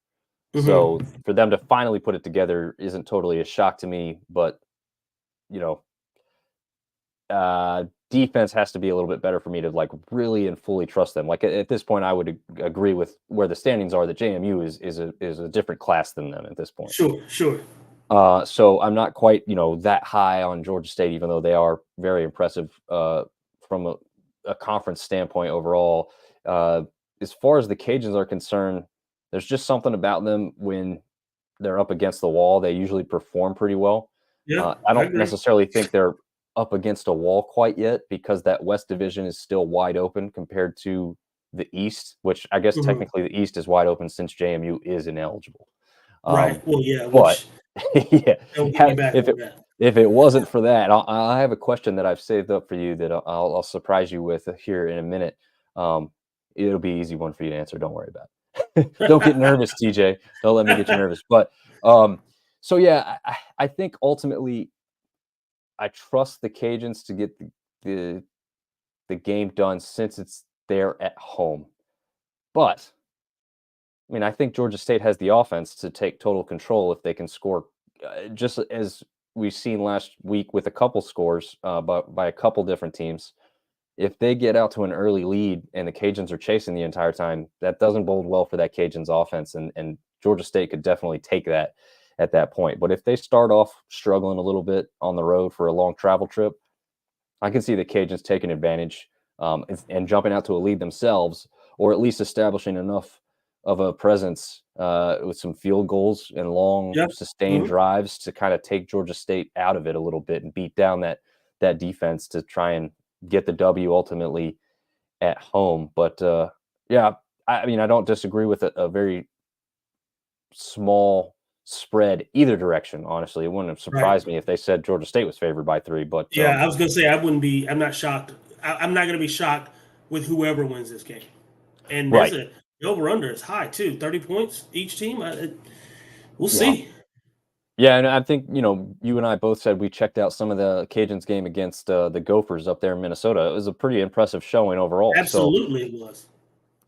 Mm-hmm. So for them to finally put it together isn't totally a shock to me, but, defense has to be a little bit better for me to like really and fully trust them. Like at this point, I would agree with where the standings are that JMU is a different class than them at this point. Sure. So I'm not quite, that high on Georgia State, even though they are very impressive from a conference standpoint overall. As far as the Cajuns are concerned, there's just something about them when they're up against the wall. They usually perform pretty well. Yeah, I don't necessarily think they're up against a wall quite yet because that West Division is still wide open compared to the East, which I guess technically the East is wide open since JMU is ineligible. Right. Well, yeah. But yeah, if it wasn't for that, I have a question that I've saved up for you that I'll surprise you with here in a minute. It'll be an easy one for you to answer. Don't worry about it. Don't get nervous, TJ. Don't let me get you nervous. But so yeah, I think ultimately I trust the Cajuns to get the game done since it's there at home. But I mean, I think Georgia State has the offense to take total control if they can score, just as we've seen last week with a couple scores by a couple different teams. If they get out to an early lead and the Cajuns are chasing the entire time, that doesn't bode well for that Cajuns offense. And Georgia State could definitely take that at that point. But if they start off struggling a little bit on the road for a long travel trip, I can see the Cajuns taking advantage and jumping out to a lead themselves, or at least establishing enough of a presence with some field goals and long sustained drives to kind of take Georgia State out of it a little bit and beat down that defense to try and get the W ultimately at home. But I mean, I don't disagree with a very small spread either direction. Honestly, it wouldn't have surprised me if they said Georgia State was favored by 3. But I was gonna say I'm not shocked. I'm not gonna be shocked with whoever wins this game. And the over/under is high too, 30 points each team. We'll see. Yeah, and I think you and I both said we checked out some of the Cajuns game against the Gophers up there in Minnesota. It was a pretty impressive showing overall. Absolutely, it was.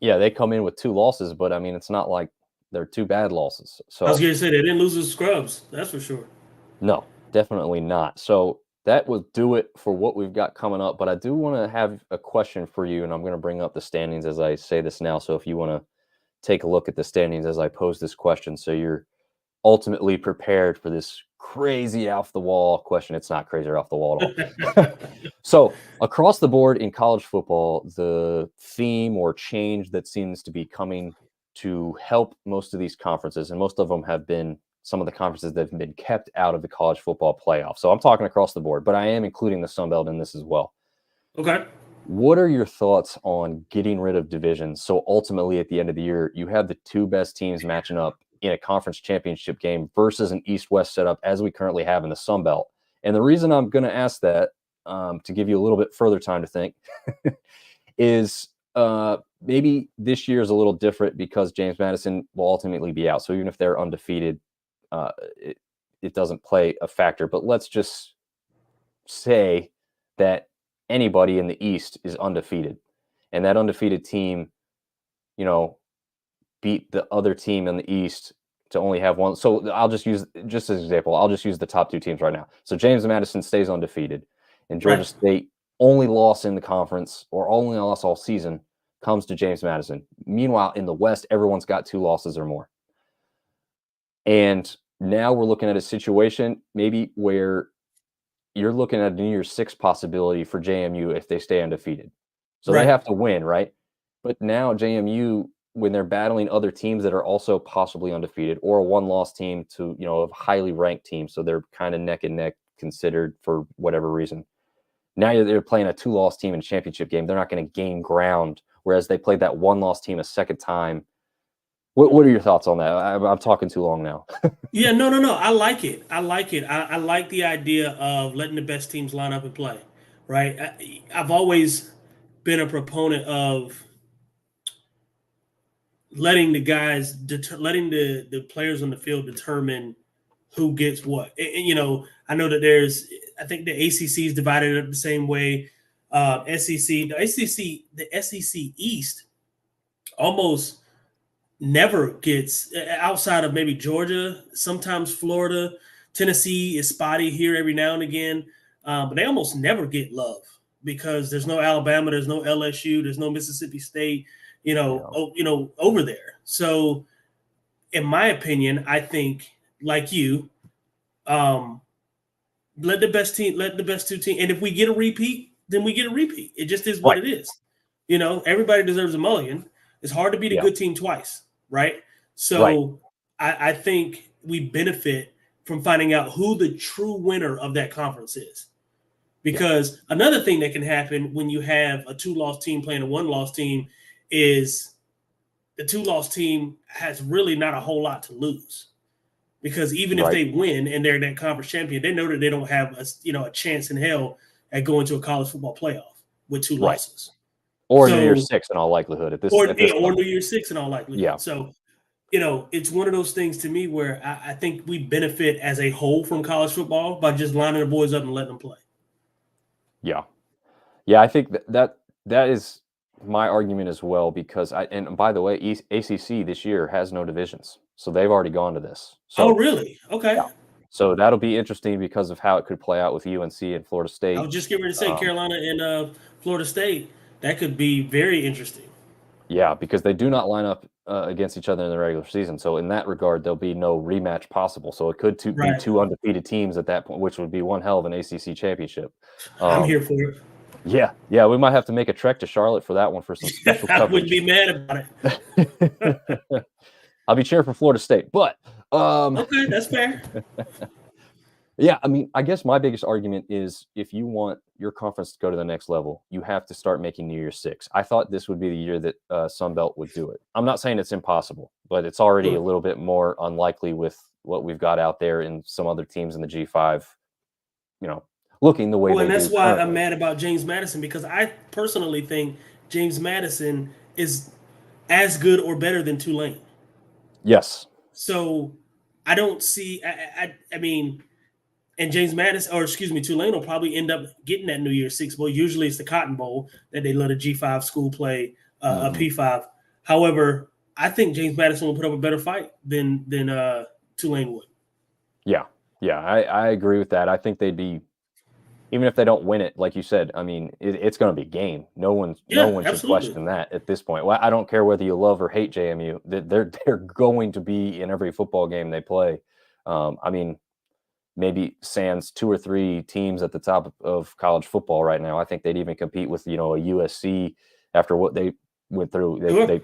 Yeah, they come in with 2 losses, but I mean, it's not like they're 2 bad losses. So I was going to say they didn't lose to scrubs. That's for sure. No, definitely not. So that will do it for what we've got coming up. But I do want to have a question for you, and I'm going to bring up the standings as I say this now. So if you want to take a look at the standings as I pose this question, so you're ultimately prepared for this crazy off the wall question. It's not crazy or off the wall at all. So across the board in college football, the theme or change that seems to be coming to help most of these conferences, and most of them have been some of the conferences that have been kept out of the college football playoff. So I'm talking across the board, but I am including the Sun Belt in this as well. Okay. What are your thoughts on getting rid of divisions? So ultimately at the end of the year, you have the 2 best teams matching up in a conference championship game versus an East-West setup as we currently have in the Sun Belt. And the reason I'm going to ask that, to give you a little bit further time to think, is maybe this year is a little different because James Madison will ultimately be out. So even if they're undefeated, it doesn't play a factor. But let's just say that anybody in the East is undefeated. and that undefeated team, beat the other team in the East to only have one. So I'll just use, just as an example, I'll just use the top two teams right now. So James Madison stays undefeated, and Georgia Right. State only loss in the conference or only loss all season comes to James Madison. Meanwhile, in the West, everyone's got 2 losses or more. And now we're looking at a situation maybe where you're looking at a New Year's Six possibility for JMU if they stay undefeated. So Right. they have to win, right? But now JMU, when they're battling other teams that are also possibly undefeated or a one-loss team to, a highly ranked team, so they're kind of neck and neck considered for whatever reason. Now they're playing a 2-loss team in a championship game. They're not going to gain ground, whereas they played that one-loss team a second time. What are your thoughts on that? I'm talking too long now. Yeah, no. I like it. I like the idea of letting the best teams line up and play, right? I've always been a proponent of letting the guys, letting the players on the field determine who gets what. And, I know that I think the ACC is divided up the same way. The SEC East almost never gets, outside of maybe Georgia, sometimes Florida, Tennessee is spotty here every now and again, but they almost never get love because there's no Alabama, there's no LSU, there's no Mississippi State, over there. So, in my opinion, I think like you, let the best two teams, and if we get a repeat, then we get a repeat. It just is what it is. Everybody deserves a mulligan. It's hard to beat a good team twice, right? So I think we benefit from finding out who the true winner of that conference is. Because another thing that can happen when you have a 2-loss team playing a 1-loss team is the 2-loss team has really not a whole lot to lose. Because even if they win and they're that conference champion, they know that they don't have a chance in hell at going to a college football playoff with 2 losses. Or New Year's Six in all likelihood. At this or point. New Year's Six in all likelihood. Yeah. So, it's one of those things to me where I think we benefit as a whole from college football by just lining the boys up and letting them play. Yeah. Yeah, I think that is my argument as well, because and by the way, ACC this year has no divisions. So they've already gone to this. So, oh, really? Okay. Yeah. So that'll be interesting because of how it could play out with UNC and Florida State. I was just getting ready to say Carolina and Florida State. That could be very interesting. Yeah, because they do not line up against each other in the regular season. So in that regard, there'll be no rematch possible. So it could be 2 undefeated teams at that point, which would be one hell of an ACC championship. I'm here for it. Yeah, we might have to make a trek to Charlotte for that one for some special coverage. I wouldn't be mad about it. I'll be cheering for Florida State, but okay, that's fair. Yeah, I mean, I guess my biggest argument is if you want your conference to go to the next level, you have to start making New Year's Six. I thought this would be the year that Sunbelt would do it. I'm not saying it's impossible, but it's already a little bit more unlikely with what we've got out there and some other teams in the G5, looking the way they do. And that's why currently. I'm mad about James Madison, because I personally think James Madison is as good or better than Tulane. Yes. So I don't see, I mean, and Tulane will probably end up getting that New Year's Six Bowl. Usually it's the Cotton Bowl that they let a G5 school play a P5. However, I think James Madison will put up a better fight than Tulane would. Yeah, I agree with that. I think they'd be, even if they don't win it, like you said, I mean, it's going to be game. No one should question that at this point. Well, I don't care whether you love or hate JMU. They're going to be in every football game they play. I mean, maybe sans 2 or 3 teams at the top of college football right now. I think they'd even compete with, a USC after what they went through. They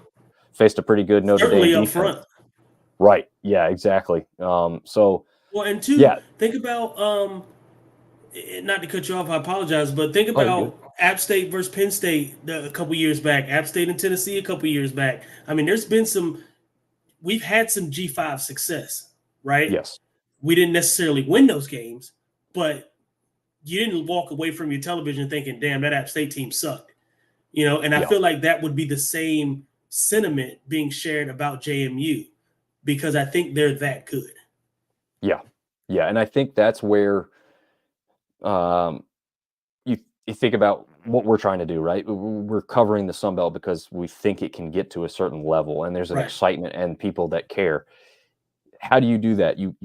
faced a pretty good Notre Dame defense. Up front. Right. Yeah, exactly. Think about not to cut you off, I apologize, but think about App State versus Penn State a couple years back, App State and Tennessee a couple years back. I mean, we've had some G5 success, right? Yes. We didn't necessarily win those games, but you didn't walk away from your television thinking, damn, that App State team sucked. And I feel like that would be the same sentiment being shared about JMU, because I think they're that good. Yeah. Yeah. And I think that's where you think about what we're trying to do, right? We're covering the Sun Belt because we think it can get to a certain level, and there's an Right. excitement and people that care. How do you do that? You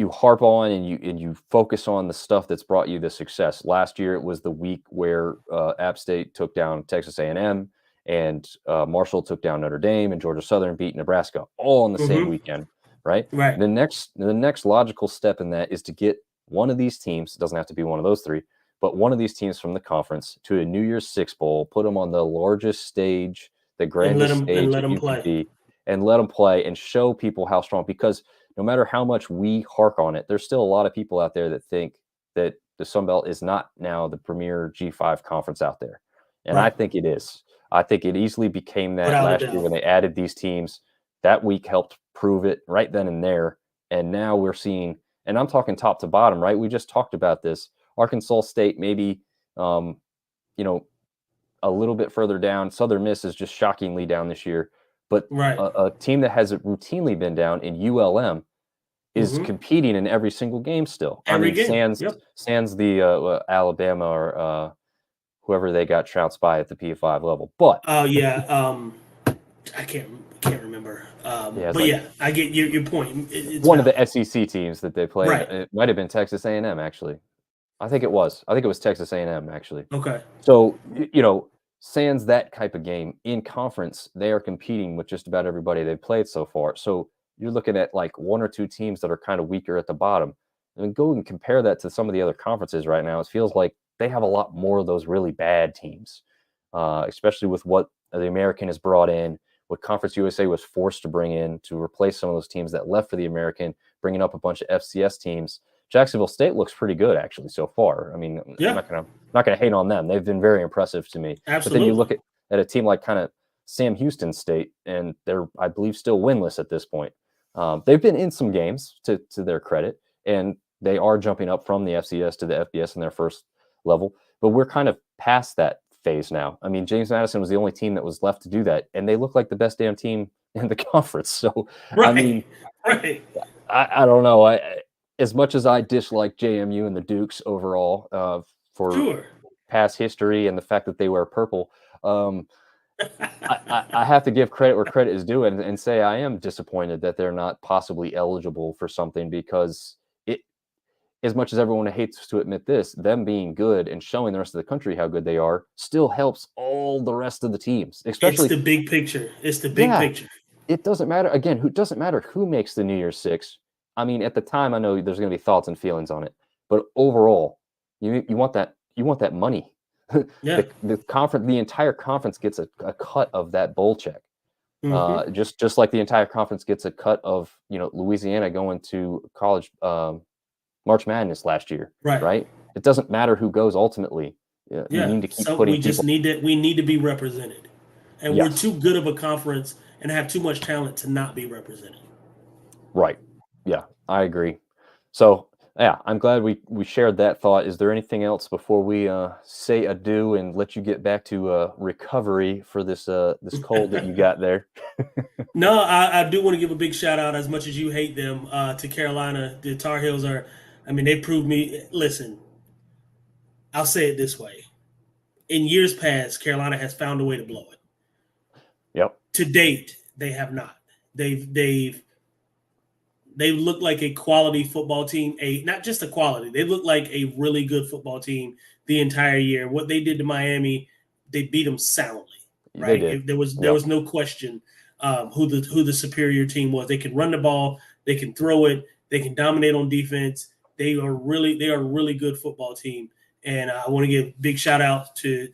harp on and you focus on the stuff that's brought you the success. Last year, it was the week where App State took down Texas A&M, and Marshall took down Notre Dame, and Georgia Southern beat Nebraska, all on the same weekend, right? Right. The next logical step in that is to get one of these teams. It doesn't have to be one of those three, but one of these teams from the conference to a New Year's Six bowl, put them on the largest stage, the grandest stage let that 'em you play. could be, and let them play and show people how strong. Because no matter how much we hark on it, there's still a lot of people out there that think that the Sun Belt is not now the premier G5 conference out there, and I Right. think it is. I think it easily became that Without a last year doubt. when they added these teams. That week helped prove it right then and there. And now we're seeing, and I'm talking top to bottom, right? We just talked about this. Arkansas State, maybe, you know, a little bit further down. Southern Miss is just shockingly down this year. But Right. a team that has routinely been down in ULM is competing in every single game still. Every game. Sans the Alabama or whoever they got trounced by at the P5 level. But Oh yeah. I can't remember. it's But like yeah, I get your point. It's one of valid. the SEC teams that they played. Right. It might have been Texas A&M actually. I think it was Texas A&M actually. Okay. So sans that type of game in conference, they are competing with just about everybody they've played so far. So you're looking at like one or two teams that are kind of weaker at the bottom. And go and compare that to some of the other conferences right now. It feels like they have a lot more of those really bad teams, especially with what the American has brought in, what Conference USA was forced to bring in to replace some of those teams that left for the American, bringing up a bunch of FCS teams. Jacksonville State looks pretty good actually so far. I mean, Yeah. I'm not gonna hate on them. They've been very impressive to me. Absolutely. But then you look at a team like kind of Sam Houston State, and they're, I believe, still winless at this point. They've been in some games to their credit, and they are jumping up from the FCS to the FBS in their first level. But we're kind of past that phase now. I mean, James Madison was the only team that was left to do that, and they look like the best damn team in the conference. So, Right. I mean, Right. I don't know. As much as I dislike JMU and the Dukes overall for Sure. past history and the fact that they wear purple, I have to give credit where credit is due and say I am disappointed that they're not possibly eligible for something, because as much as everyone hates to admit this, them being good and showing the rest of the country how good they are still helps all the rest of the teams. Especially It's the big picture. It's the big picture. It doesn't matter. Again, who doesn't matter who makes the New Year's Six. I mean, at the time, I know there's going to be thoughts and feelings on it, but overall, you want that money. Yeah. The entire conference gets a cut of that bowl check. Mhm. Just like the entire conference gets a cut of Louisiana going to college March Madness last year, right? It doesn't matter who goes ultimately. You need to keep putting we just people. need to be represented, and we're Yes. too good of a conference and have too much talent to not be represented. Right. Yeah, I agree. So yeah, I'm glad we shared that thought. Is there anything else before we say adieu and let you get back to recovery for this cold that you got there? No, I do want to give a big shout out, as much as you hate them, to Carolina. The Tar Heels are, I mean, they proved me. Listen, I'll say it this way: in years past, Carolina has found a way to blow it. Yep. To date, they have not. They've looked like a quality football team. Not just a quality. They look like a really good football team the entire year. What they did to Miami, they beat them soundly. Right? They did. There was no question who the superior team was. They can run the ball. They can throw it. They can dominate on defense. They are a really good football team. And I want to give big shout out to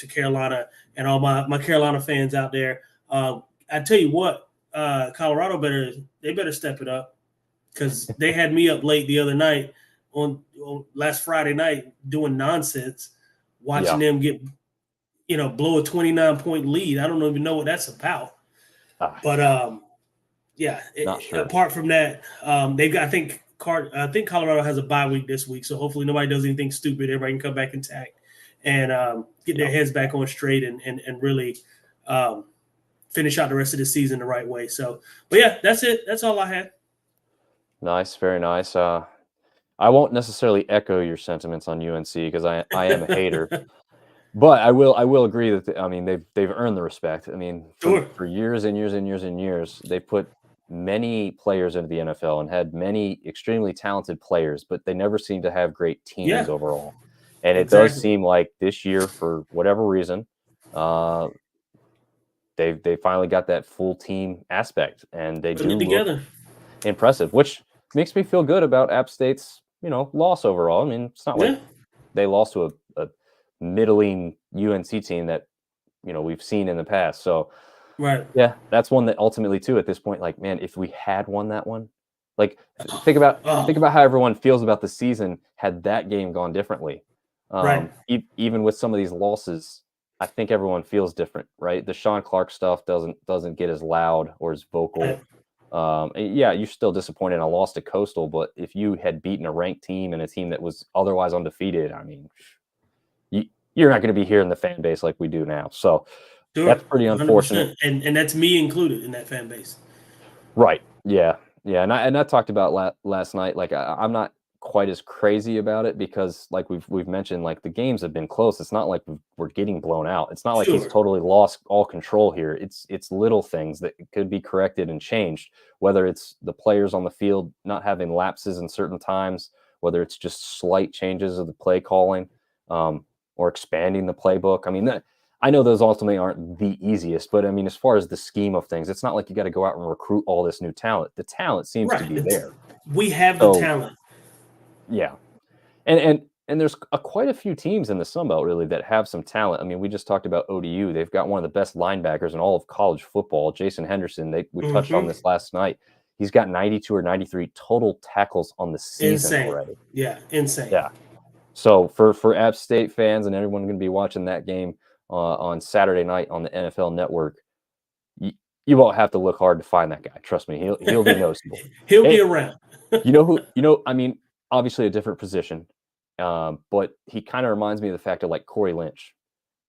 Carolina and all my Carolina fans out there. I tell you what, Colorado better step it up, because they had me up late the other night on last Friday night doing nonsense, watching them get blow a 29-point lead. I don't even know what that's about. But Not sure. Apart from that, they've got. I think Colorado has a bye week this week, so hopefully nobody does anything stupid. Everybody can come back intact and get their heads back on straight and really finish out the rest of the season the right way. So, but yeah, that's it. That's all I had. Nice, very nice. I won't necessarily echo your sentiments on UNC because I am a hater. But I will agree that I mean they've earned the respect. I mean, Sure. for years and years and years and years, they put many players into the NFL and had many extremely talented players, but they never seemed to have great teams Yeah. overall. And it does Exactly. seem like this year, for whatever reason, they finally got that full team aspect, and they Putting do it look together. impressive, which makes me feel good about App State's loss overall. I mean, it's not like Yeah. they lost to a middling UNC team that we've seen in the past. So Right. yeah, that's one that ultimately too at this point, like, man, if we had won that one, like think about Oh. how everyone feels about the season had that game gone differently. Right. Even with some of these losses, I think everyone feels different, right? The Sean Clark stuff doesn't get as loud or as vocal. Yeah, you're still disappointed in a loss to Coastal, but if you had beaten a ranked team and a team that was otherwise undefeated, I mean, you're not going to be hearing the fan base like we do now. So Sure. that's pretty unfortunate. 100%. And that's me included in that fan base. Right. Yeah. Yeah. And I talked about last night. Like I'm not quite as crazy about it because, like we've mentioned, like the games have been close. It's not like we're getting blown out. It's not like he's Sure. totally lost all control here. It's little things that could be corrected and changed. Whether it's the players on the field not having lapses in certain times, whether it's just slight changes of the play calling, or expanding the playbook. I mean, I know those ultimately aren't the easiest, but I mean, as far as the scheme of things, it's not like you got to go out and recruit all this new talent. The talent seems to Right. be there. We have the So, talent. yeah, and there's quite a few teams in the Sun Belt really that have some talent. I mean, we just talked about ODU. They've got one of the best linebackers in all of college football, Jason Henderson. We touched on this last night. He's got 92 or 93 total tackles on the season Insane. already. Yeah, insane. Yeah. So for App State fans and everyone going to be watching that game on Saturday night on the NFL Network, you won't have to look hard to find that guy. Trust me, he'll be noticeable. He'll be around. You know who? I mean, obviously a different position, but he kind of reminds me of the fact of like Corey Lynch.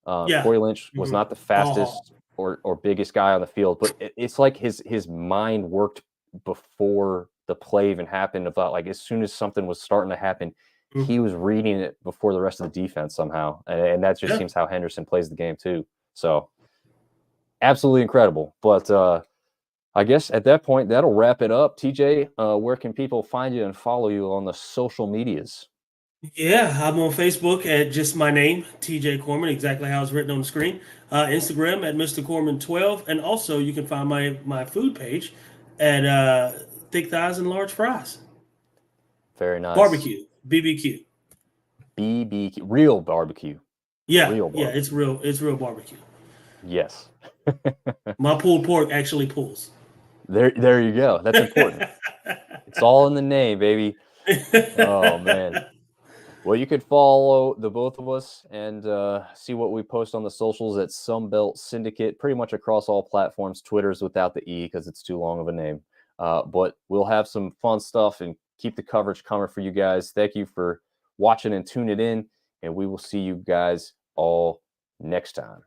Yeah. Corey Lynch was not the fastest or biggest guy on the field, but it's like his mind worked before the play even happened. About like as soon as something was starting to happen, he was reading it before the rest of the defense somehow, and that just seems how Henderson plays the game too. So absolutely incredible. But I guess at that point that'll wrap it up. TJ, where can people find you and follow you on the social medias? Yeah, I'm on Facebook at just my name, TJ Corman, exactly how it's written on the screen. Instagram at Mr. Corman12, and also you can find my food page at Thick Thighs and Large Fries. Very nice. Barbecue, BBQ. BBQ, real barbecue. Yeah, Real barbecue. it's real barbecue. Yes. My pulled pork actually pulls. There you go. That's important. It's all in the name, baby. Oh man. Well, you could follow the both of us and see what we post on the socials at Sunbelt Syndicate, pretty much across all platforms. Twitter's without the E because it's too long of a name. But we'll have some fun stuff and keep the coverage coming for you guys. Thank you for watching and tuning in, and we will see you guys all next time.